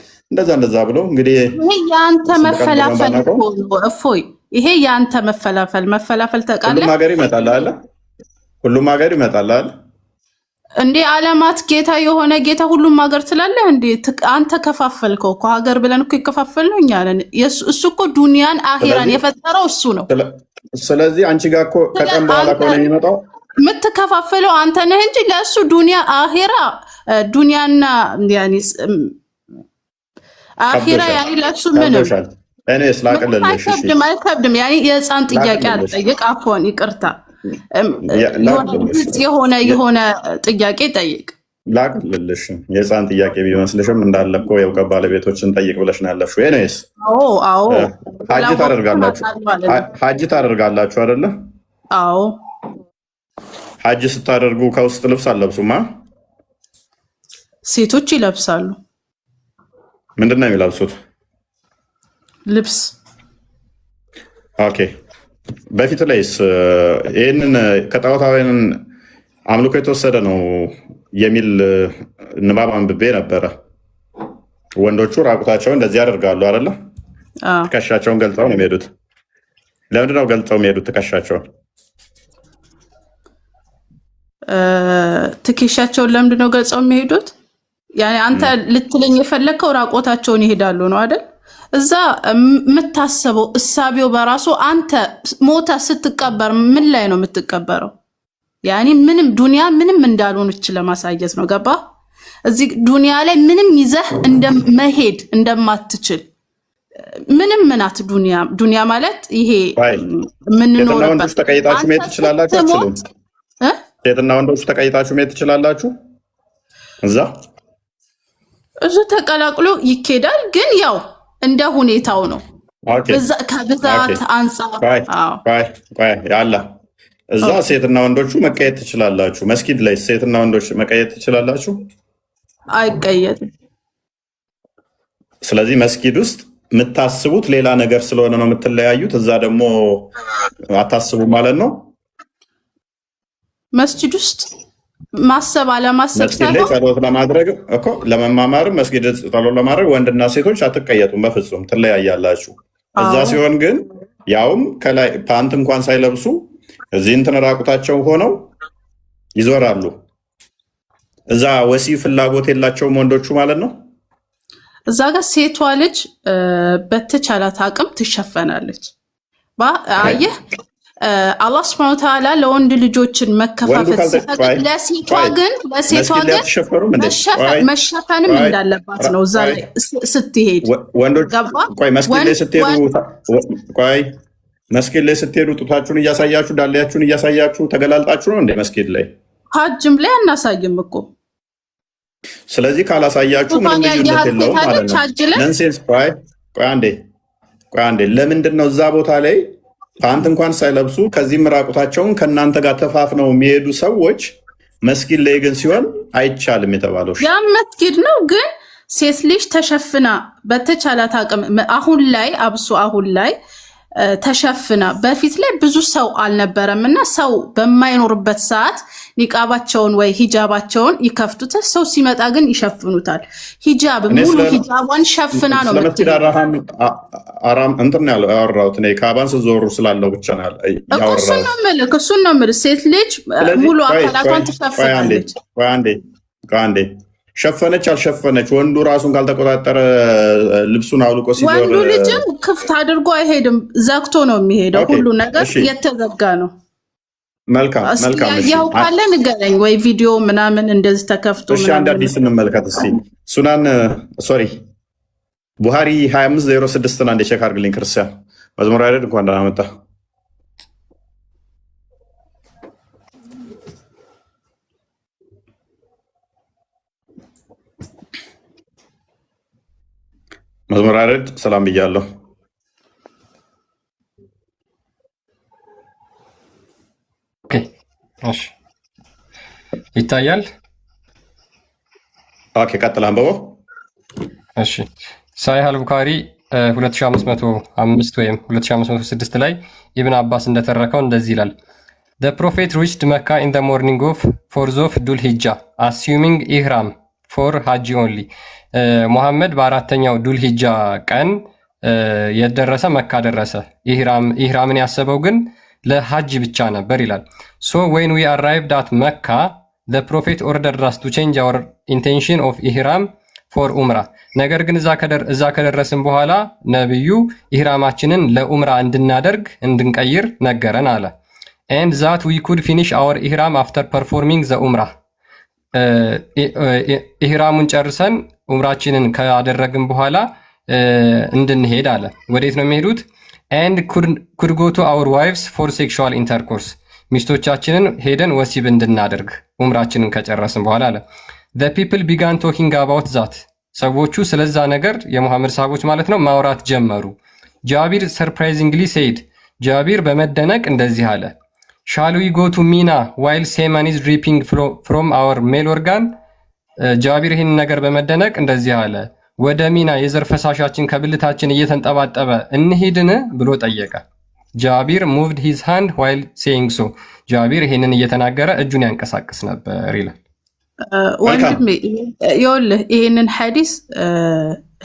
እንደዛ ብሎ እንግዲህ
ይሄ ያንተ መፈላፈል እፎይ፣ ይሄ ያንተ መፈላፈል ተቃለ።
ሁሉም ሀገር ይመጣል አለ።
እንዴ ዓለማት ጌታ የሆነ ጌታ ሁሉም ሀገር ትላለህ እንዴ? አንተ ከፋፈልከው እኮ ሀገር ብለን እኮ ይከፋፈልነው እኛ ነን። እሱ እኮ ዱንያን አኺራን የፈጠረው እሱ ነው።
ስለዚህ አንቺ ጋር እኮ ከቀን በኋላ ከሆነ የሚመጣው
የምትከፋፈለው አንተ ነህ እንጂ ለእሱ ዱንያ አኺራ ዱንያና ያኒ አኺራ ያኒ ለእሱ ምንም
እኔ ስላቀለልሽ
አይከብድም። ያኒ የህፃን ጥያቄ አልጠይቅ። አፎን ይቅርታ የሆነ ጥያቄ ጠይቅ።
ላቅልልሽ የህፃን ጥያቄ ቢመስልሽም እንዳለ እኮ የእውቀት ባለቤቶችን ጠይቅ ብለሽ ነው ያለፍሽው። ኤኒዌይስ
አዎ
ሀጅ ታደርጋላችሁ አይደለ?
አዎ
ሀጅ ስታደርጉ ከውስጥ ልብስ አለብሱማ?
ሴቶች ይለብሳሉ።
ምንድን ነው የሚለብሱት?
ልብስ።
ኦኬ በፊት ላይስ ይህንን ከጣዖታውያን አምልኮ የተወሰደ ነው የሚል ንባብ አንብቤ ነበረ። ወንዶቹ ራቁታቸውን እንደዚህ ያደርጋሉ አይደለ? ትከሻቸውን ገልጸው ነው የሚሄዱት። ለምንድነው ገልጸው የሚሄዱት ትከሻቸውን?
ትከሻቸውን ለምንድነው ገልጸው የሚሄዱት? ያኔ አንተ ልትለኝ የፈለከው ራቆታቸውን ይሄዳሉ ነው አይደል? እዛ የምታስበው እሳቤው በራሱ አንተ ሞታ ስትቀበር ምን ላይ ነው የምትቀበረው? ያኔ ምንም ዱንያ ምንም እንዳልሆነች ለማሳየት ነው። ገባ? እዚህ ዱንያ ላይ ምንም ይዘህ እንደመሄድ እንደማትችል ምንም ምናት ዱንያ ማለት ይሄ ምን ነው?
ወንዶች ተቀይጣችሁ መሄድ ትችላላችሁ? አትችሉም? ሴትና ወንዶች ተቀይጣችሁ መሄድ ትችላላችሁ? እዛ
ተቀላቅሎ ይኬዳል፣ ግን ያው እንደ ሁኔታው ነው። ከብዛት አንጻር
ያላ እዛ ሴትና ወንዶቹ መቀየጥ ትችላላችሁ። መስጊድ ላይ ሴትና ወንዶች መቀየጥ ትችላላችሁ?
አይቀየጥም።
ስለዚህ መስጊድ ውስጥ የምታስቡት ሌላ ነገር ስለሆነ ነው የምትለያዩት። እዛ ደግሞ አታስቡ ማለት ነው።
መስጊድ ውስጥ ማሰብ አለማሰብ
መስጊድ ላይ ጸሎት ለማድረግ እኮ ለመማማርም መስጊድ ጸሎት ለማድረግ ወንድና ሴቶች አትቀየጡም፣ በፍጹም ትለያያላችሁ። እዛ ሲሆን ግን ያውም ከላይ ፓንት እንኳን ሳይለብሱ እዚህ እንትን ራቁታቸው ሆነው ይዞራሉ። እዛ ወሲብ ፍላጎት የላቸውም ወንዶቹ ማለት ነው።
እዛ ጋር ሴቷ ልጅ በተቻላት አቅም ትሸፈናለች። አየህ አላህ ሱብሓነሁ ወተዓላ ለወንድ ልጆችን መከፋፈት ሲፈቅድ ለሴቷ ግን መሸፈንም እንዳለባት ነው። እዛ ላይ ስትሄድ
መስጊድ ላይ ስትሄዱ ጡታችሁን እያሳያችሁ ዳሌያችሁን እያሳያችሁ ተገላልጣችሁ ነው እንደ መስጊድ ላይ?
ሀጅም ላይ አናሳይም እኮ።
ስለዚህ ካላሳያችሁ ምንም ልዩነት የለውም ማለት ነው። ነንሴንስ። ቆይ አንዴ ለምንድን ነው እዛ ቦታ ላይ ፓንት እንኳን ሳይለብሱ ከዚህም ራቁታቸውን ከእናንተ ጋር ተፋፍነው የሚሄዱ ሰዎች መስጊድ ላይ ግን ሲሆን አይቻልም የተባለው?
ያ መስጊድ ነው፣ ግን ሴት ልጅ ተሸፍና በተቻላት አቅም አሁን ላይ አብሶ አሁን ላይ ተሸፍና፣ በፊት ላይ ብዙ ሰው አልነበረም እና ሰው በማይኖርበት ሰዓት ኒቃባቸውን ወይ ሂጃባቸውን ይከፍቱታል። ሰው ሲመጣ ግን ይሸፍኑታል። ሂጃብ ሙሉ ሂጃቧን ሸፍና ነው
እንትን ያወራሁት እኔ ካባን ስዞሩ ስላለው ብቻ ነው ያወራሁት።
እሱን ነው የምልህ። ሴት ልጅ ሙሉ አካላቷን ትሸፍናለች።
አንዴ ሸፈነች አልሸፈነች ወንዱ ራሱን ካልተቆጣጠረ ልብሱን አውልቆ ሲዞር
ወንዱ ልጅም ክፍት አድርጎ አይሄድም፣ ዘግቶ ነው የሚሄደው። ሁሉ ነገር የተዘጋ ነው።
መልካም።
ያው ካለ ንገረኝ፣ ወይ ቪዲዮ ምናምን እንደዚህ ተከፍቶ
ምናምን። አንድ አዲስ እንመልከት እስቲ። ሱናን ቡሃሪ 2506 አንድ ቼክ አድርግልኝ ክርስቲያን። መዝሙር አይደል? እንኳን ደህና መጣ። መዝሙር አይደል? ሰላም ብያለሁ።
ይታያል።
ኦኬ ቀጥል አንብበው።
እሺ ሳሂህ አል-ቡኻሪ 2505 ወይም 2506 ላይ ኢብን አባስ እንደተረከው እንደዚህ ይላል። The prophet reached Mecca in the morning of 4th of Dhul Hijjah, assuming ihram for Hajj only. ሙሐመድ በአራተኛው ዱል ሂጃ ቀን የደረሰ መካ ደረሰ። ኢህራምን ያሰበው ግን ለሐጅ ብቻ ነበር ይላል። So when we arrived at Mecca, the prophet ordered us to change our intention of ihram for umrah ነገር ግን እዛ ከደረስን በኋላ ነብዩ ኢህራማችንን ለኡምራ እንድንቀይር ነገረን አለ and that we could finish our ihram after performing the umrah ኢህራሙን ጨርሰን ኡምራችንን ካደረግን በኋላ እንድንሄድ አለ ወዴት ነው የሚሄዱት and could go to our wives for sexual intercourse ሚስቶቻችንን ሄደን ወሲብ እንድናደርግ ኡምራችንን ከጨረስን በኋላ አለ the people began talking about that ሰዎቹ ስለዛ ነገር የሙሐመድ ሰሃቦች ማለት ነው ማውራት ጀመሩ ጃቢር surprisingly said ጃቢር በመደነቅ እንደዚህ አለ shall we go to Mina while semen is dripping from our male organ ጃቢር ይህን ነገር በመደነቅ እንደዚህ አለ ወደ ሚና የዘር ፈሳሻችን ከብልታችን እየተንጠባጠበ እንሄድን ብሎ ጠየቀ ጃቢር moved his hand while saying so ጃቢር ይሄንን እየተናገረ እጁን ያንቀሳቅስ ነበር ይላል
ወንድሜ ይኸውልህ ይሄንን ሐዲስ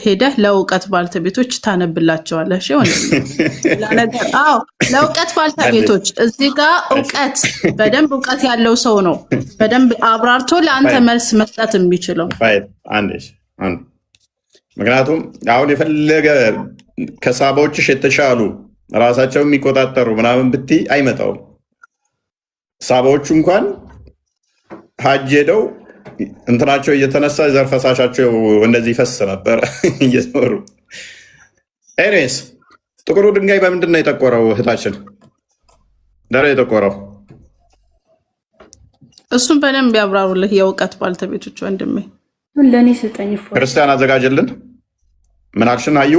ሄደህ ለእውቀት ባልተቤቶች ታነብላቸዋለህ እሺ ወንድሜ ለእውቀት ባልተቤቶች እዚህ ጋር እውቀት በደንብ እውቀት ያለው ሰው ነው በደንብ አብራርቶ ለአንተ መልስ መስጠት የሚችለው
አንዴሽ ምክንያቱም አሁን የፈለገ ከሳባዎችሽ የተሻሉ ራሳቸው የሚቆጣጠሩ ምናምን ብትይ አይመጣውም ሳባዎቹ እንኳን ሐጅ ሄደው እንትናቸው እየተነሳ ዘር ፈሳሻቸው እንደዚህ ፈስ ነበር እየዞሩ ኤኒዌይስ ጥቁሩ ድንጋይ በምንድን ነው የጠቆረው እህታችን ዳር የጠቆረው
እሱን በደንብ ያብራሩልህ የእውቀት ባልተቤቶች ወንድሜ
ለኔ ስጠኝ
ክርስቲያን አዘጋጀልን ምን አክሽን አዩ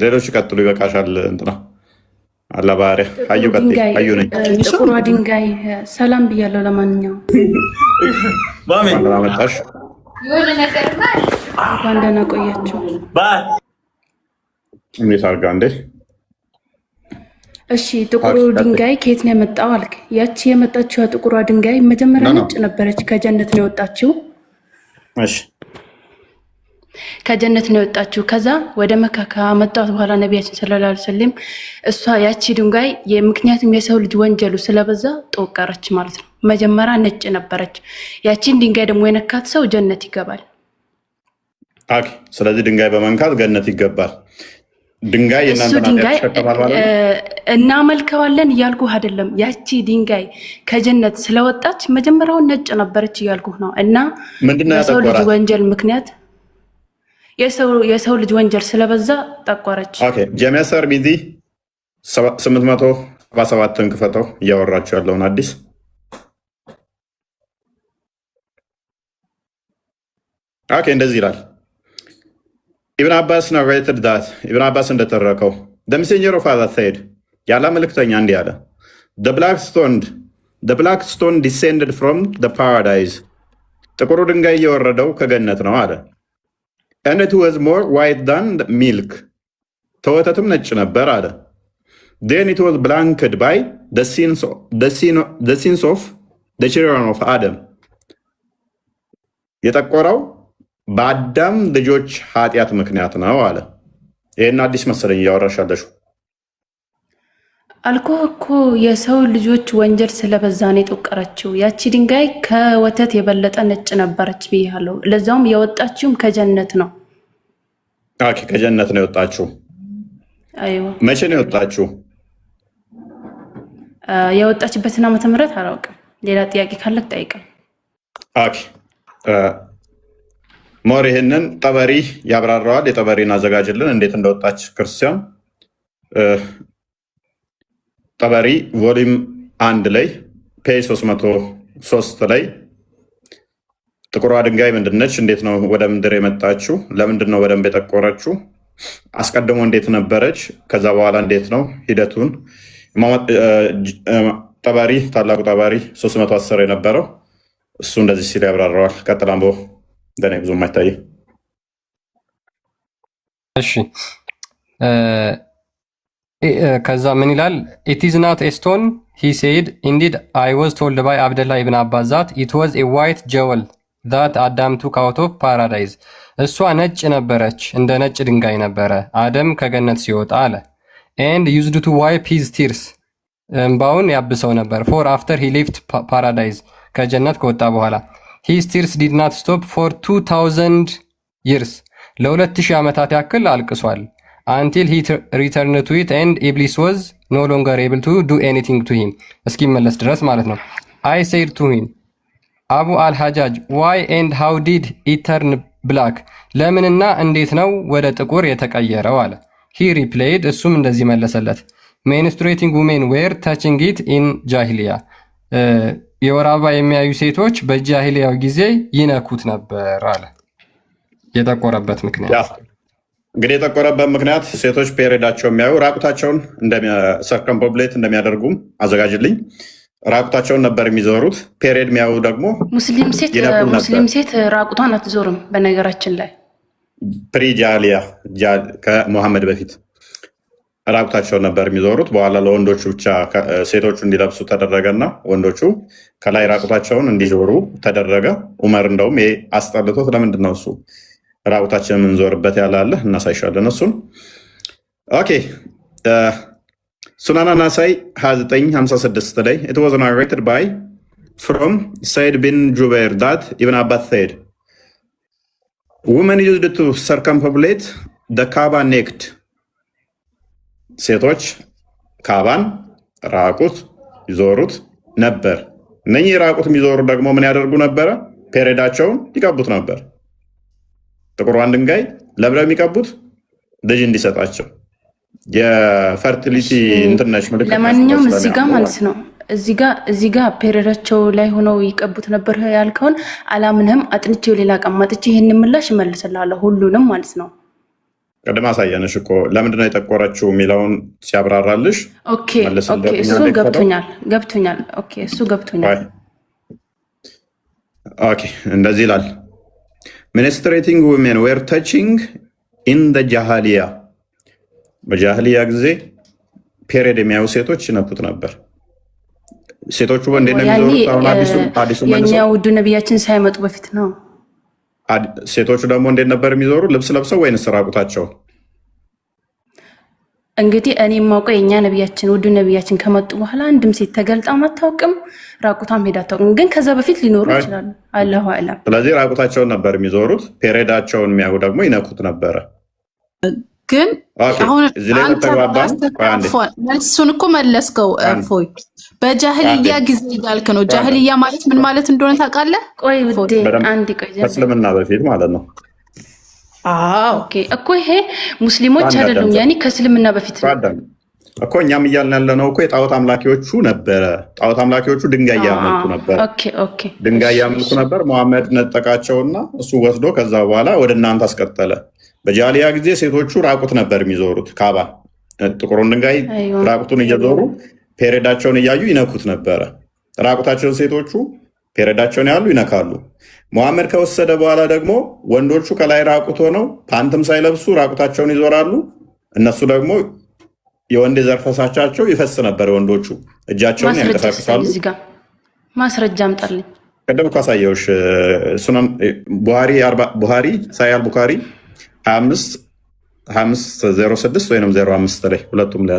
ሌሎች ይቀጥሉ ይበቃሻል እንትና አላባሪ አዩ ቀጥይ አዩ ነኝ
ጥቁሩ ድንጋይ ሰላም ብያለሁ ለማንኛውም
ባሜን አመጣሽ
የሆነ ነገር ማለት እንኳን ደህና ቆያችሁ
እንዴት አድርጋ እንዴ
እሺ ጥቁሩ ድንጋይ ከየት ነው የመጣው አልክ ያቺ የመጣችው ጥቁሩ ድንጋይ መጀመሪያ ነጭ ነበረች ከጀነት ነው የወጣችው
እሺ
ከጀነት ነው የወጣችው ከዛ ወደ መካ ከመጣው በኋላ ነብያችን ሰለላሁ ዐለይሂ ወሰለም እሷ ያቺ ድንጋይ የምክንያቱም የሰው ልጅ ወንጀሉ ስለበዛ ተወቀረች ማለት ነው መጀመሪያ ነጭ ነበረች ያቺን ድንጋይ ደግሞ የነካት ሰው ጀነት ይገባል
ኦኬ ስለዚህ ድንጋይ በመንካት ገነት ይገባል ድንጋይ እናንተና ተከማል
እና መልከዋለን ያልኩ አይደለም ያቺ ድንጋይ ከጀነት ስለወጣች መጀመሪያው ነጭ ነበረች ያልኩ ነው እና የሰው ልጅ ወንጀል ምክንያት የሰው ልጅ ወንጀል ስለበዛ ጠቆረች
ኦኬ ጀሚዓ ሰር ቢዚ 877 ክፈተው እያወራችሁ ያለውን አዲስ ኦኬ እንደዚህ ይላል ኢብኑ አባስ narrated that ኢብኑ አባስ እንደተረከው the messenger of Allah said ያላ መልእክተኛ እንዲህ አለ the black stone descended from the paradise ጥቁሩ ድንጋይ የወረደው ከገነት ነው አለ and it was more white than milk ተወተትም ነጭ ነበር አለ then it was blanched by the sins of the children of Adam የጠቆረው በአዳም ልጆች ኃጢአት ምክንያት ነው አለ ይሄን አዲስ መሰለኝ ያወራሻለሽ
አልኮ እኮ የሰው ልጆች ወንጀል ስለበዛ ነው የጠቆረችው ያቺ ድንጋይ ከወተት የበለጠ ነጭ ነበረች ብያለሁ ለዛውም የወጣችውም ከጀነት ነው
ኦኬ ከጀነት ነው የወጣችው
አይዋ
መቼ ነው የወጣችው
የወጣችበትን ዓመተ ምህረት አላውቅም ሌላ ጥያቄ ካለ ጠይቀኝ
ኦኬ ሞር ይሄንን ጠበሪ ያብራራዋል የጠበሪን አዘጋጅልን እንዴት እንደወጣች ክርስቲያን ጠበሪ ቮሊዩም 1 ላይ ፔጅ 303 ላይ ጥቁሯ ድንጋይ ምንድነች እንዴት ነው ወደ ምድር የመጣችው ለምንድን ነው በደንብ የጠቆረችው አስቀድሞ እንዴት ነበረች ከዛ በኋላ እንዴት ነው ሂደቱን ጠበሪ ታላቁ ጠበሪ 310 የነበረው እሱ እንደዚህ ሲል ያብራራዋል ቀጥላምቦ ደኔ ብዙ ማይታይ
እሺ ከዛ ምን ይላል it is not a stone he said indeed I was told by Abdullah ibn Abbas that it was a white jewel that Adam took out of paradise እሷ ነጭ ነበረች እንደ ነጭ ድንጋይ ነበረ አደም ከገነት ሲወጣ አለ and used to wipe his tears እንባውን ያብሰው ነበር for after he left paradise ከጀነት ከወጣ በኋላ he tears did not stop for 2000 years ለ2000 ዓመታት ያክል አልቅሷል until he returned to it and Iblis was no longer able to do anything to him እስኪመለስ ድረስ ማለት ነው I said to him አቡ አልሐጃጅ why and how did it turn black ለምንና እንዴት ነው ወደ ጥቁር የተቀየረው አለ he replied እሱም እንደዚህ መለሰለት menstruating women were touching it in jahiliya የወር አበባ የሚያዩ ሴቶች በጃሂሊያው ጊዜ ይነኩት ነበር አለ የጠቆረበት ምክንያት
እንግዲህ የጠቆረበት ምክንያት ሴቶች ፔሪዳቸው የሚያዩ ራቁታቸውን ሰርከምፖብሌት እንደሚያደርጉም አዘጋጅልኝ ራቁታቸውን ነበር የሚዞሩት ፔሪድ የሚያዩ ደግሞ
ሙስሊም ሴት ራቁቷን አትዞርም በነገራችን ላይ
ፕሪጃሊያ ከሙሐመድ በፊት ራቁታቸውን ነበር የሚዞሩት በኋላ ለወንዶቹ ብቻ ሴቶቹ እንዲለብሱ ተደረገና ወንዶቹ ከላይ ራቁታቸውን እንዲዞሩ ተደረገ ዑመር እንደውም ይሄ አስጠልቶት ለምንድን ነው እሱ ራቁታችንን የምንዞርበት ያላለ እናሳይሻለን እሱን ኦኬ ሱናና ናሳይ 2956 ላይ it was narrated by from Said bin Jubair that Ibn Abbas said women used to circumambulate the Kaaba naked ሴቶች ካባን ራቁት ይዞሩት ነበር እነኚህ ራቁት የሚዞሩ ደግሞ ምን ያደርጉ ነበረ ፔሬዳቸውን ይቀቡት ነበር ጥቁሯን ድንጋይ ለብለው የሚቀቡት ልጅ እንዲሰጣቸው የፈርቲሊቲ ኢንተርናሽናል ምልክት
ለማንኛውም እዚህ ጋር ማለት ነው እዚህ ጋር ፔሬዳቸው ላይ ሆነው ይቀቡት ነበር ያልከውን አላምንህም አጥንቼው ሌላ ቀማጥቼ ይሄንን ምላሽ እመልስልሃለሁ ሁሉንም ማለት ነው
ቀደም አሳየንሽ እኮ ለምንድነው የጠቆረችው የሚለውን ሲያብራራልሽ
ኦኬ እሱ ገብቶኛል ኦኬ እሱ ገብቶኛል
ኦኬ እንደዚህ ይላል menstruating women were touching in the jahiliya በጃህሊያ ጊዜ ፔሪድ የሚያዩ ሴቶች ይነኩት ነበር ሴቶቹ እንዴት ነው የሚዞሩት አሁን አዲሱ
የኛ ውዱ ነብያችን ሳይመጡ በፊት ነው
ሴቶቹ ደግሞ እንዴት ነበር የሚዞሩ ልብስ ለብሰው ወይንስ ራቁታቸው
እንግዲህ እኔ የማውቀው የኛ ነብያችን ውዱ ነብያችን ከመጡ በኋላ አንድም ሴት ተገልጣ ማታውቅም ራቁታም ሄዳ አታውቅም ግን ከዛ በፊት ሊኖሩ ይችላሉ አላሁ አላም
ስለዚህ ራቁታቸውን ነበር የሚዞሩት ፔሪዳቸውን የሚያዩ ደግሞ ይነኩት ነበር
ግን አሁን መልሱን እኮ መለስከው እፎይ በጃህልያ ጊዜ ያልክ ነው ጃህልያ ማለት ምን ማለት እንደሆነ ታውቃለህ
ቆይ ውዴ አንድ ቆይ
እስልምና በፊት ማለት ነው
ኦኬ እኮ ይሄ ሙስሊሞች አይደሉም ያኒ ከእስልምና በፊት
እኮ እኛም እያልን ያለነው እኮ የጣዖት አምላኪዎቹ ነበረ ጣዖት አምላኪዎቹ ድንጋይ ያመልኩ ነበር
ኦኬ
ድንጋይ ያመልኩ ነበር መሐመድ ነጠቃቸውና እሱ ወስዶ ከዛ በኋላ ወደ እናንተ አስቀጠለ በጃሊያ ጊዜ ሴቶቹ ራቁት ነበር የሚዞሩት ካባ ጥቁሩን ድንጋይ ራቁቱን እየዞሩ ፔሬዳቸውን እያዩ ይነኩት ነበረ ራቁታቸውን ሴቶቹ ፔሬዳቸውን ያሉ ይነካሉ መሐመድ ከወሰደ በኋላ ደግሞ ወንዶቹ ከላይ ራቁት ሆነው ፓንትም ሳይለብሱ ራቁታቸውን ይዞራሉ እነሱ ደግሞ የወንድ ዘር ፈሳሻቸው ይፈስ ነበር ወንዶቹ እጃቸውን ያንቀሳቅሳሉ
ማስረጃ አምጣልኝ
ቀደም ካሳየውሽ ሱናን ቡኻሪ ሳያል ቡኻሪ 2506 ወይንም 05 ላይ ሁለቱም ላይ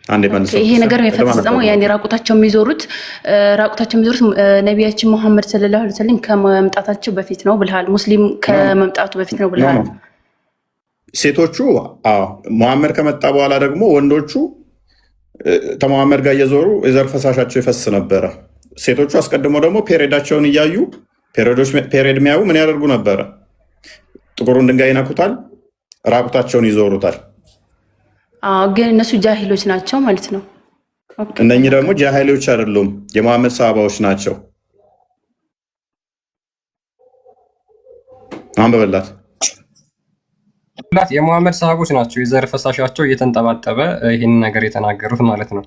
አንዴ መልሰው
ይሄ ነገር የሚፈጸመው ያኔ ራቁታቸው የሚዞሩት ነቢያችን መሐመድ ሰለላሁ ዐለይሂ ወሰለም ከመምጣታቸው በፊት ነው ብለሃል ሙስሊም ከመምጣቱ በፊት ነው ብለሃል
ሴቶቹ መሐመድ ከመጣ በኋላ ደግሞ ወንዶቹ ከመሐመድ ጋር እየዞሩ የዘር ፈሳሻቸው ይፈስ ነበረ ሴቶቹ አስቀድሞ ደግሞ ፔሪዳቸውን እያዩ ፔሪድ የሚያዩ ምን ያደርጉ ነበረ ጥቁሩን ድንጋይ ይነኩታል ራቁታቸውን ይዞሩታል
ግን እነሱ ጃሂሎች ናቸው ማለት ነው
እነኚህ ደግሞ ጃሂሎች አይደሉም የመሐመድ ሰሃባዎች ናቸው አንበበላት
የመሐመድ ሰሃቦች ናቸው የዘር ፈሳሻቸው እየተንጠባጠበ ይህን ነገር የተናገሩት ማለት ነው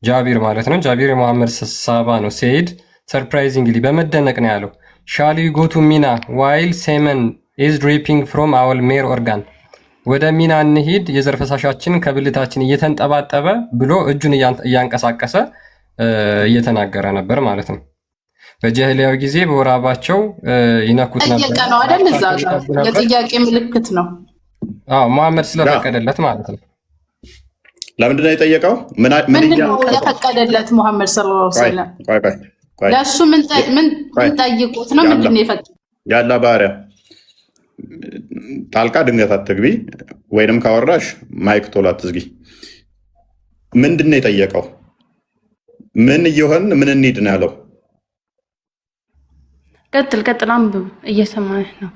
ጃቢር ማለት ነው ጃቢር የመሐመድ ሰሃባ ነው ሰይድ ሰርፕራይዚንግሊ በመደነቅ ነው ያለው ሻሊ ጎ ቱ ሚና ዋይል ሴመን is dripping from our male organ ወደ ሚና እንሂድ የዘር ፈሳሻችን ከብልታችን እየተንጠባጠበ ብሎ እጁን እያንቀሳቀሰ እየተናገረ ነበር ማለት ነው በጃሂሊያው ጊዜ በወራባቸው ይነኩት ነበር
ነው አይደል እዛ ጋር የጥያቄ ምልክት ነው
መሐመድ ስለፈቀደለት ማለት ነው
ለምንድን ነው የጠየቀው ምን
ነው የፈቀደለት መሐመድ ሰለላሁ ዐለይሂ ወሰለም ለሱ ምን ጠይቁት ነው? ምንድነው የፈቀደው?
ያላ ባሪያ ጣልቃ ድንገት አትግቢ፣ ወይንም ካወራሽ ማይክ ቶሎ አትዝጊ። ምንድነው የጠየቀው? ምን እየሆን ምን እንሂድ ነው ያለው?
ቀጥል አንብብ፣ እየሰማህ ነው።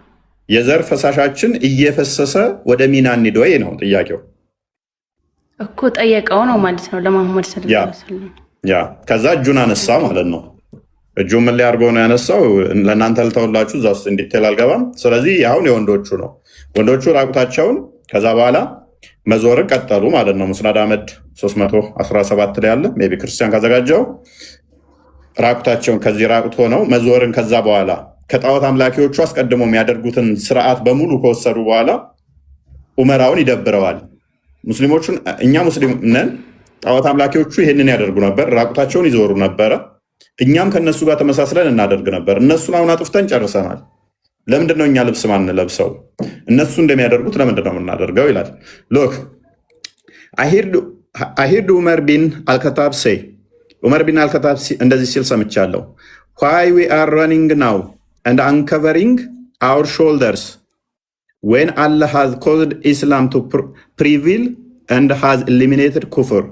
የዘር ፈሳሻችን እየፈሰሰ ወደ ሚና እንሂድ ወይ ነው ጥያቄው
እኮ። ጠየቀው ነው ማለት ነው ለመሐመድ ሰለላሁ ዐለይሂ ወሰለም። ያ
ከዛ እጁን አነሳ ማለት ነው። እጁ ምን ላይ አድርጎ ነው ያነሳው? ለእናንተ ልተውላችሁ፣ እዛ ውስጥ እንዲቴል አልገባም። ስለዚህ አሁን የወንዶቹ ነው። ወንዶቹ ራቁታቸውን ከዛ በኋላ መዞርን ቀጠሉ ማለት ነው። ሙስናድ አህመድ 317 ላይ ያለ ሜይ ቢ ክርስቲያን ካዘጋጀው ራቁታቸውን ከዚህ ራቁት ሆነው መዞርን ከዛ በኋላ ከጣዖት አምላኪዎቹ አስቀድሞ የሚያደርጉትን ስርዓት በሙሉ ከወሰዱ በኋላ ኡመራውን ይደብረዋል። ሙስሊሞቹን እኛ ሙስሊም ነን፣ ጣዖት አምላኪዎቹ ይሄንን ያደርጉ ነበር፣ ራቁታቸውን ይዞሩ ነበረ። እኛም ከነሱ ጋር ተመሳስለን እናደርግ ነበር። እነሱን አሁን አጥፍተን ጨርሰናል። ለምንድነው እኛ ልብስ ማንለብሰው? እነሱ እንደሚያደርጉት ለምንድነው የምናደርገው? ይላል። ሎክ አይ ሄርድ ዑመር ቢን አልከታብ ሴይ፣ ዑመር ቢን አልከታብ እንደዚህ ሲል ሰምቻለሁ። why we are running now and uncovering our shoulders when Allah has caused Islam to prevail and has eliminated kufr።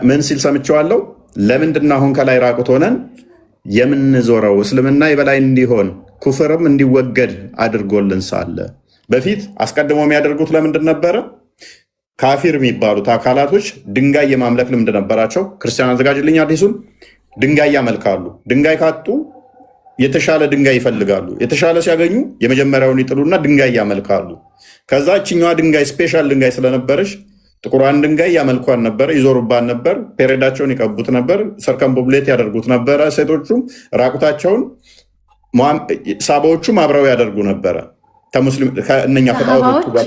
ምን ሲል ሰምቻለሁ? ለምንድነው አሁን ከላይ ራቁት ሆነን የምንዞረው? እስልምና የበላይ እንዲሆን ኩፍርም እንዲወገድ አድርጎልን ሳለ በፊት አስቀድሞ የሚያደርጉት ለምንድን ነበረ? ካፊር የሚባሉት አካላቶች ድንጋይ የማምለክ ልምድ ነበራቸው። ክርስቲያን አዘጋጅልኝ አዲሱን። ድንጋይ ያመልካሉ። ድንጋይ ካጡ የተሻለ ድንጋይ ይፈልጋሉ። የተሻለ ሲያገኙ የመጀመሪያውን ይጥሉና ድንጋይ ያመልካሉ። ከዛ እችኛዋ ድንጋይ ስፔሻል ድንጋይ ስለነበረች ጥቁሯን ድንጋይ ያመልኳን ነበር፣ ይዞሩባን ነበር፣ ፔሬዳቸውን ይቀቡት ነበር፣ ሰርከምቦብሌት ያደርጉት ነበረ። ሴቶቹም ራቁታቸውን፣ ሳባዎቹም አብረው ያደርጉ ነበረ ከእነኛ ከጣዖቶቹ ጋር።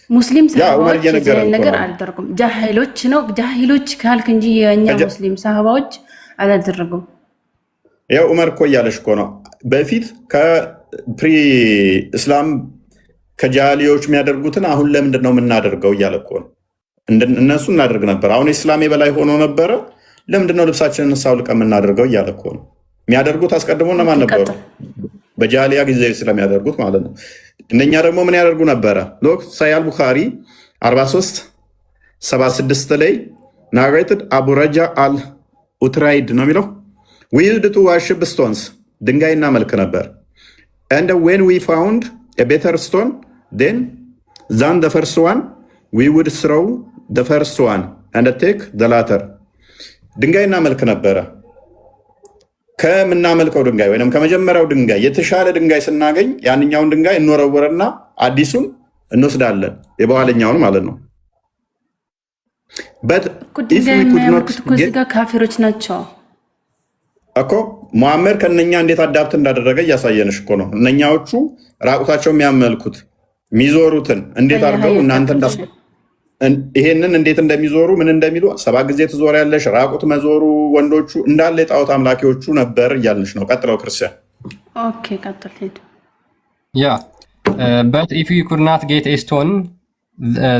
ሙስሊም ሰሃባዎች የዚህ ነገር አልደረጉም። ጃሂሎች ነው። ጃሂሎች ካልክ እንጂ የኛ ሙስሊም ሰሃባዎች አላደረጉም።
ያው ዑመር እኮ እያለሽ እኮ ነው። በፊት ከፕሪ እስላም ከጃሊዎች የሚያደርጉትን አሁን ለምንድን ነው የምናደርገው እያለ እኮ ነው። እነሱ እናደርግ ነበር። አሁን ኢስላም የበላይ ሆኖ ነበረ። ለምንድን ነው ልብሳችንን ሳውልቀን የምናደርገው እያለ እኮ ነው። የሚያደርጉት አስቀድሞ እነማን ነበሩ? በጃሊያ ጊዜ ስለሚያደርጉት ማለት ነው። እነኛ ደግሞ ምን ያደርጉ ነበረ? ሎክ ሳያል ቡኻሪ 4376 ላይ ናሬትድ አቡ ረጃ አል ኡትራይድ ነው የሚለው we used to worship stones፣ ድንጋይ እናመልክ ነበር። and when we found a better stone than the first one we would throw the first one and take the latter። ድንጋይ እናመልክ ነበረ። ከምናመልከው ድንጋይ ወይም ከመጀመሪያው ድንጋይ የተሻለ ድንጋይ ስናገኝ ያንኛውን ድንጋይ እንወረወረና አዲሱን እንወስዳለን፣ የበኋለኛውን ማለት ነው።
ካፊሮች ናቸው
እኮ ሙሐመድ ከነኛ እንዴት አዳፕት እንዳደረገ እያሳየንሽ እኮ ነው። እነኛዎቹ ራቁታቸው የሚያመልኩት የሚዞሩትን እንዴት አድርገው እናንተ ይሄንን እንዴት እንደሚዞሩ ምን እንደሚሉ 7 ጊዜ ትዞሪያለሽ። ራቁት መዞሩ ወንዶቹ እንዳለ የጣዖት አምላኪዎቹ ነበር እያልንሽ ነው። ቀጥለው ክርስቲያን።
ኦኬ ቀጥል።
ያ but if we could not get a stone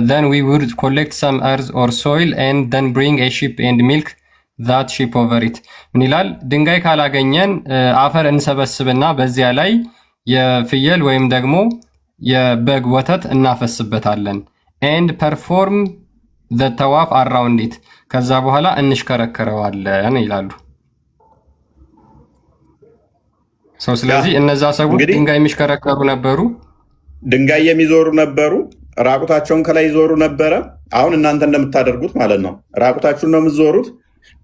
then we would collect some earth or soil and then bring a sheep and milk that sheep over it። ምን ይላል? ድንጋይ ካላገኘን አፈር እንሰበስብና በዚያ ላይ የፍየል ወይም ደግሞ የበግ ወተት እናፈስበታለን and perform the tawaf around it፣ ከዛ በኋላ እንሽከረከረዋለን ይላሉ። ስለዚህ እነዛ ሰዎች ድንጋይ የሚሽከረከሩ ነበሩ፣
ድንጋይ የሚዞሩ ነበሩ፣ ራቁታቸውን ከላይ ይዞሩ ነበረ። አሁን እናንተ እንደምታደርጉት ማለት ነው። ራቁታችሁን ነው የምትዞሩት፣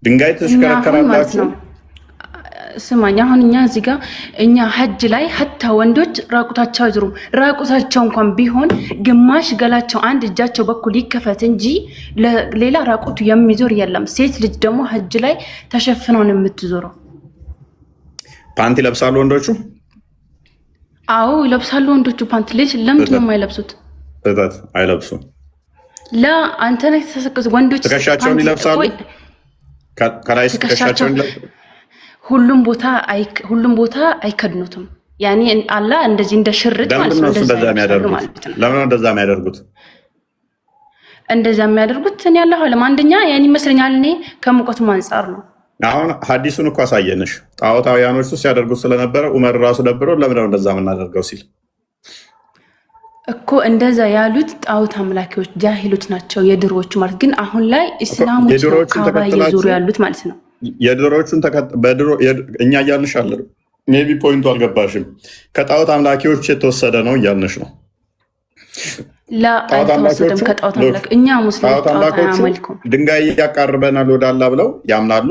ድንጋይ ትሽከረከራላችሁ።
ስማኝ፣ አሁን እኛ እዚህ ጋር እኛ ሐጅ ላይ ሀታ ወንዶች ራቁታቸው አይዞሩም። ራቁታቸው እንኳን ቢሆን ግማሽ ገላቸው አንድ እጃቸው በኩል ይከፈት እንጂ ሌላ ራቁቱ የሚዞር የለም። ሴት ልጅ ደግሞ ሐጅ ላይ ተሸፍነው ነው የምትዞረው።
ፓንት ይለብሳሉ ወንዶቹ?
አዎ ይለብሳሉ ወንዶቹ ፓንት። ልጅ ለምንድን ነው የማይለብሱት?
እታት አይለብሱም።
አንተ ነህ ተሰቀዝ ወንዶች
ትከሻቸውን ይለብሳሉ። ከላይ ትከሻቸውን
ሁሉም ቦታ አይከድኑትም። ያኔ አላ እንደዚህ እንደ ሽርጥ ማለት ነው።
ለምን እንደዛ የሚያደርጉት?
እንደዛ የሚያደርጉት እኔ ያለው አንደኛ ያኔ ይመስለኛል እኔ ከሙቀቱ አንፃር ነው።
አሁን ሐዲሱን እኮ አሳየንሽ። ጣዖታውያኖች ሲያደርጉት ስለነበረ ዑመር ራሱ ደብሮ ለምን እንደዛ የምናደርገው ሲል
እኮ እንደዛ ያሉት ጣዖት አምላኪዎች ጃሂሎች ናቸው የድሮዎቹ ማለት ግን አሁን ላይ እስላሞች ነው ካባ እየዞሩ ያሉት ማለት ነው።
የድሮዎቹን እኛ እያልንሽ አለ ሜቢ ፖይንቱ አልገባሽም። ከጣዖት አምላኪዎች የተወሰደ ነው እያልንሽ ነው።
ጣዖት አምላኪዎች እኛ ሙስሊሞች ጣዖት አያመልኩም።
ድንጋይ ያቃርበናል ወደ አላህ ብለው ያምናሉ።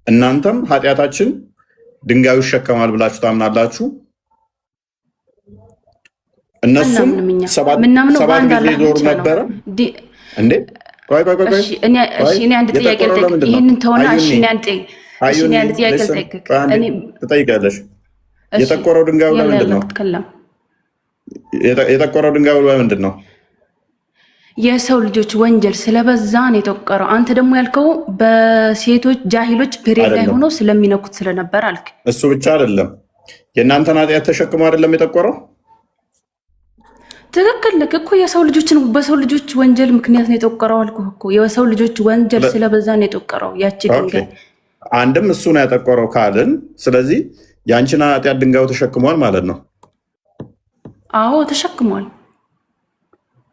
እናንተም ኃጢአታችን ድንጋዩ ይሸከማል ብላችሁ ታምናላችሁ። እነሱም ሰባት ጊዜ ዞሩ ነበረ እንዴ?
እኔ አንድ ጥያቄ ልጠይቅ። ይህንን ተሆነ እኔ አንድ ጥያቄ ልጠይቅ።
ትጠይቂያለሽ። የጠቆረው ድንጋዩ ለምንድን ነው? የጠቆረው ድንጋዩ ለምንድን ነው?
የሰው ልጆች ወንጀል ስለበዛ ነው የጠቆረው። አንተ ደግሞ ያልከው በሴቶች ጃሂሎች ፔሬድ ላይ ሆኖ ስለሚነኩት ስለነበር አልክ።
እሱ ብቻ አይደለም፣ የእናንተን ኃጢአት ተሸክሞ አይደለም የጠቆረው።
ትክክል ልክ እኮ የሰው ልጆችን በሰው ልጆች ወንጀል ምክንያት ነው የጠቆረው አልኩህ እኮ። የሰው ልጆች ወንጀል ስለበዛ ነው የጠቆረው ያቺ ድንጋይ።
አንድም እሱ ነው ያጠቆረው ካልን፣ ስለዚህ የአንቺን ኃጢአት ድንጋዩ ተሸክሟል ማለት ነው።
አዎ ተሸክሟል።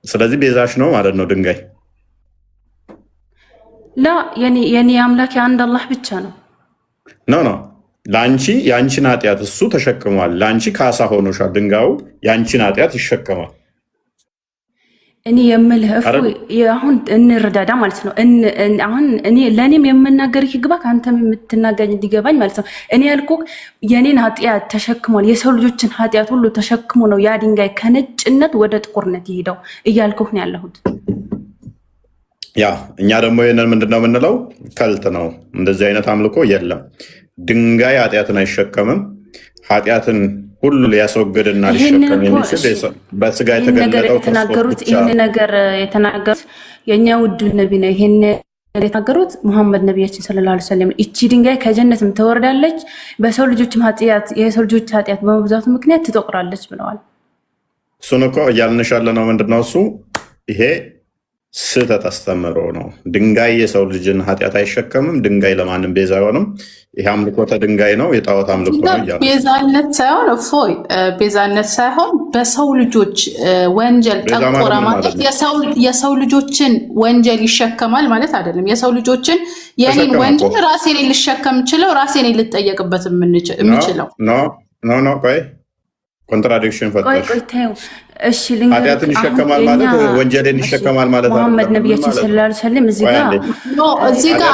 ስለዚህ ቤዛሽ ነው ማለት ነው ድንጋይ።
ላ የኔ አምላክ አንድ አላህ ብቻ ነው።
ኖ ለአንቺ የአንቺን ኃጢአት እሱ ተሸክሟል። ለአንቺ ካሳ ሆኖሻል። ድንጋዩ የአንቺን ኃጢአት ይሸከማል።
እኔ የምልህ አሁን እንረዳዳ ማለት ነው። አሁን እኔ ለእኔም የምናገር ይግባ ከአንተም የምትናገኝ እንዲገባኝ ማለት ነው። እኔ ያልኩህ የኔን ኃጢአት ተሸክሟል፣ የሰው ልጆችን ኃጢአት ሁሉ ተሸክሞ ነው ያ ድንጋይ ከነጭነት ወደ ጥቁርነት የሄደው እያልኩህ ነው ያለሁት።
ያ እኛ ደግሞ ይህንን ምንድነው የምንለው? ከልት ነው። እንደዚህ አይነት አምልኮ የለም። ድንጋይ ኃጢአትን አይሸከምም። ኃጢአትን ሁሉ ሊያስወግድና ሊሸከም የሚችል በስጋ የተገለጠው
የተናገሩት ይህን ነገር የተናገሩት የእኛ ውዱ ነቢ ነው። ይህን የተናገሩት ሙሐመድ ነቢያችን ሰለላሁ ዐለይሂ ወሰለም። እቺ ድንጋይ ከጀነትም ትወርዳለች፣ በሰው ልጆችም ኃጢአት የሰው ልጆች ኃጢአት በመብዛቱ ምክንያት ትጠቁራለች ብለዋል።
እሱን እኮ እያልንሽ ያለ ነው። ምንድነው እሱ? ይሄ ስህተት አስተምሮ ነው። ድንጋይ የሰው ልጅን ኃጢአት አይሸከምም። ድንጋይ ለማንም ቤዛ አይሆንም። ይሄ አምልኮተ ድንጋይ ነው፣ የጣዖት አምልኮ ነው።
ቤዛነት ሳይሆን እፎይ ቤዛነት ሳይሆን በሰው ልጆች ወንጀል ጠቆረ ማለት የሰው ልጆችን ወንጀል ይሸከማል ማለት አይደለም። የሰው ልጆችን የኔን ወንጀል ራሴ ላይ ልሸከም የምችለው ራሴ ላይ ልጠየቅበት የምችለው
ኖ ቆይ ኮንትራዲክሽን ፈጠርሽ።
እሺ
ኃጢአትን ይሸከማል ማለት ወንጀልን ይሸከማል ማለት አይደለም።
ሙሐመድ ነቢያችን ሰለላሁ ዐለይሂ ወሰለም
እዚህ ጋር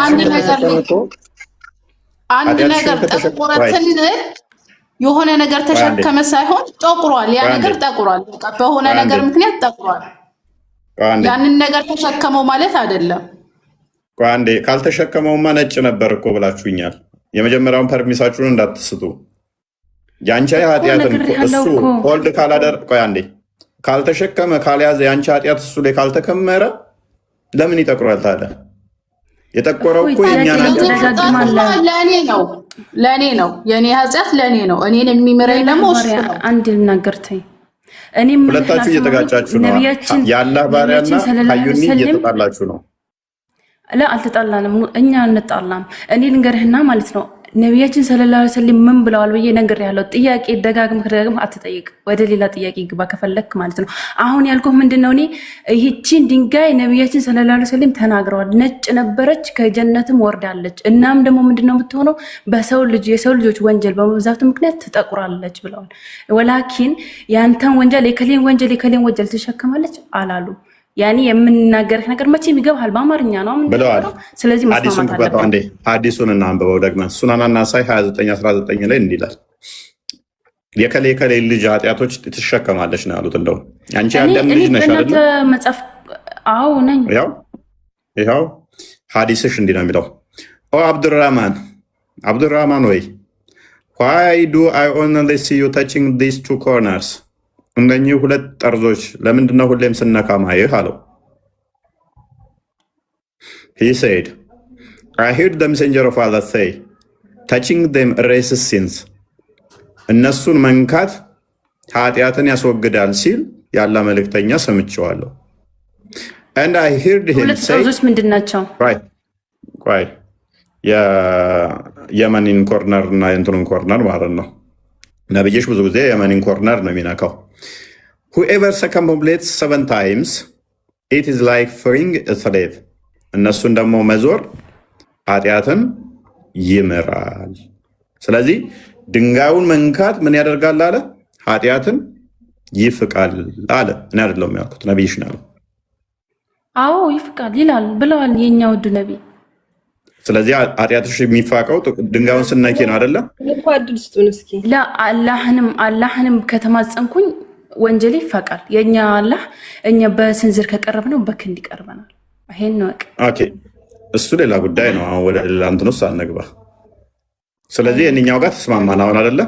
አንድ ነገር ጠቁረ ስንል የሆነ ነገር ተሸከመ ሳይሆን ጠቁሯል። ያ ነገር ጠቁሯል፣ በሆነ ነገር ምክንያት ጠቁሯል። ያንን ነገር ተሸከመው ማለት አይደለም።
አንዴ ካልተሸከመውማ ነጭ ነበር እኮ ብላችሁኛል። የመጀመሪያውን ፐርሚሳችሁን እንዳትስጡ። ያንቺ ኃጢአትን እሱ ሆልድ ካላደር ቆይ አንዴ ካልተሸከመ ካልያዘ ያንቺ ኃጢአት እሱ ላይ ካልተከመረ ለምን ይጠቁራል ታዲያ? የጠቆረው እኮ የኛ
ለእኔ ነው። የእኔ ኃጢአት ለእኔ ነው። እኔን የሚምረኝ ደግሞ እሱ ነው።
አንድ ልናገርተኝ
ሁለታችሁ እየተጋጫችሁ ነው። የአላህ ባሪያና ሀዩኒ እየተጣላችሁ ነው።
አልተጣላንም፣ እኛ እንጣላም። እኔ ልንገርህና ማለት ነው ነቢያችን ሰለላሁ ዐለይሂ ወሰለም ምን ብለዋል ብዬ ነገር ያለው ጥያቄ ደጋግመህ አትጠይቅ። ወደ ሌላ ጥያቄ ግባ ከፈለክ ማለት ነው። አሁን ያልኩህ ምንድነው? እኔ ይህቺን ድንጋይ ነቢያችን ሰለላሁ ዐለይሂ ወሰለም ተናግረዋል። ነጭ ነበረች ከጀነትም ወርዳለች። እናም ደግሞ ምንድነው የምትሆነው? የሰው ልጆች ወንጀል በመብዛቱ ምክንያት ትጠቁራለች ብለዋል። ወላኪን ያንተን ወንጀል የከሌን ወንጀል ትሸከማለች አላሉ። ያኔ የምንናገርህ ነገር መቼም ይገባሃል። በአማርኛ ነው
ብለዋል።
ስለዚህ መስማማት አለብን።
ሐዲሱን እናንብበው ደግመን። ሱናን ናሳኢ 29:19 ላይ እንዲህ ይላል፣ የከሌ ልጅ ኃጢአቶች ትሸከማለች ነው ያሉት። እንደው አንቺ ያለም ልጅ ነሽ አይደል?
መጽሐፍ አዎ ነኝ።
ይኸው ሐዲስሽ እንዲህ ነው የሚለው። ኦ አብዱራህማን ወይ why do I only see you touching these two corners? እነኚህ ሁለት ጠርዞች ለምንድነው ሁሌም ስነካ ማየህ አለው። he said I heard the messenger of Allah say touching them erases sins. እነሱን መንካት ኃጢአትን ያስወግዳል ሲል ያለ መልእክተኛ ሰምቼዋለሁ። and I heard him say
ጠርዞች ምንድናቸው?
right የየመኒን ኮርነር እና የእንትኑን ኮርነር ማለት ነው። ነብይሽ ብዙ ጊዜ የመኒን ኮርነር ነው የሚነካው። whoever circumambulates 7 times it is like freeing a slave። እነሱን ደግሞ መዞር ኃጢአትን ይምራል። ስለዚህ ድንጋዩን መንካት ምን ያደርጋል አለ? ኃጢአትን ይፍቃል አለ። እኔ አይደለሁም ያልኩት፣ ነብይሽ ነው ያለው።
አዎ ይፍቃል ይላል ብለዋል የኛ ውድ ነብይ።
ስለዚህ ኃጢአትሽ የሚፋቀው ድንጋዩን ስነኪ ነው አይደለ?
እድል ስጡን እስኪ።
አላህንም ከተማጸንኩኝ ወንጀል ይፋቃል። የኛ አላህ እኛ በስንዝር ከቀረብነው በክንድ ይቀርበናል። ይሄን ነው።
ኦኬ እሱ ሌላ ጉዳይ ነው። አሁን ወደ ሌላ እንትን ውስጥ አንግባ። ስለዚህ የእኛው ጋር ተስማማን አሁን አይደለ?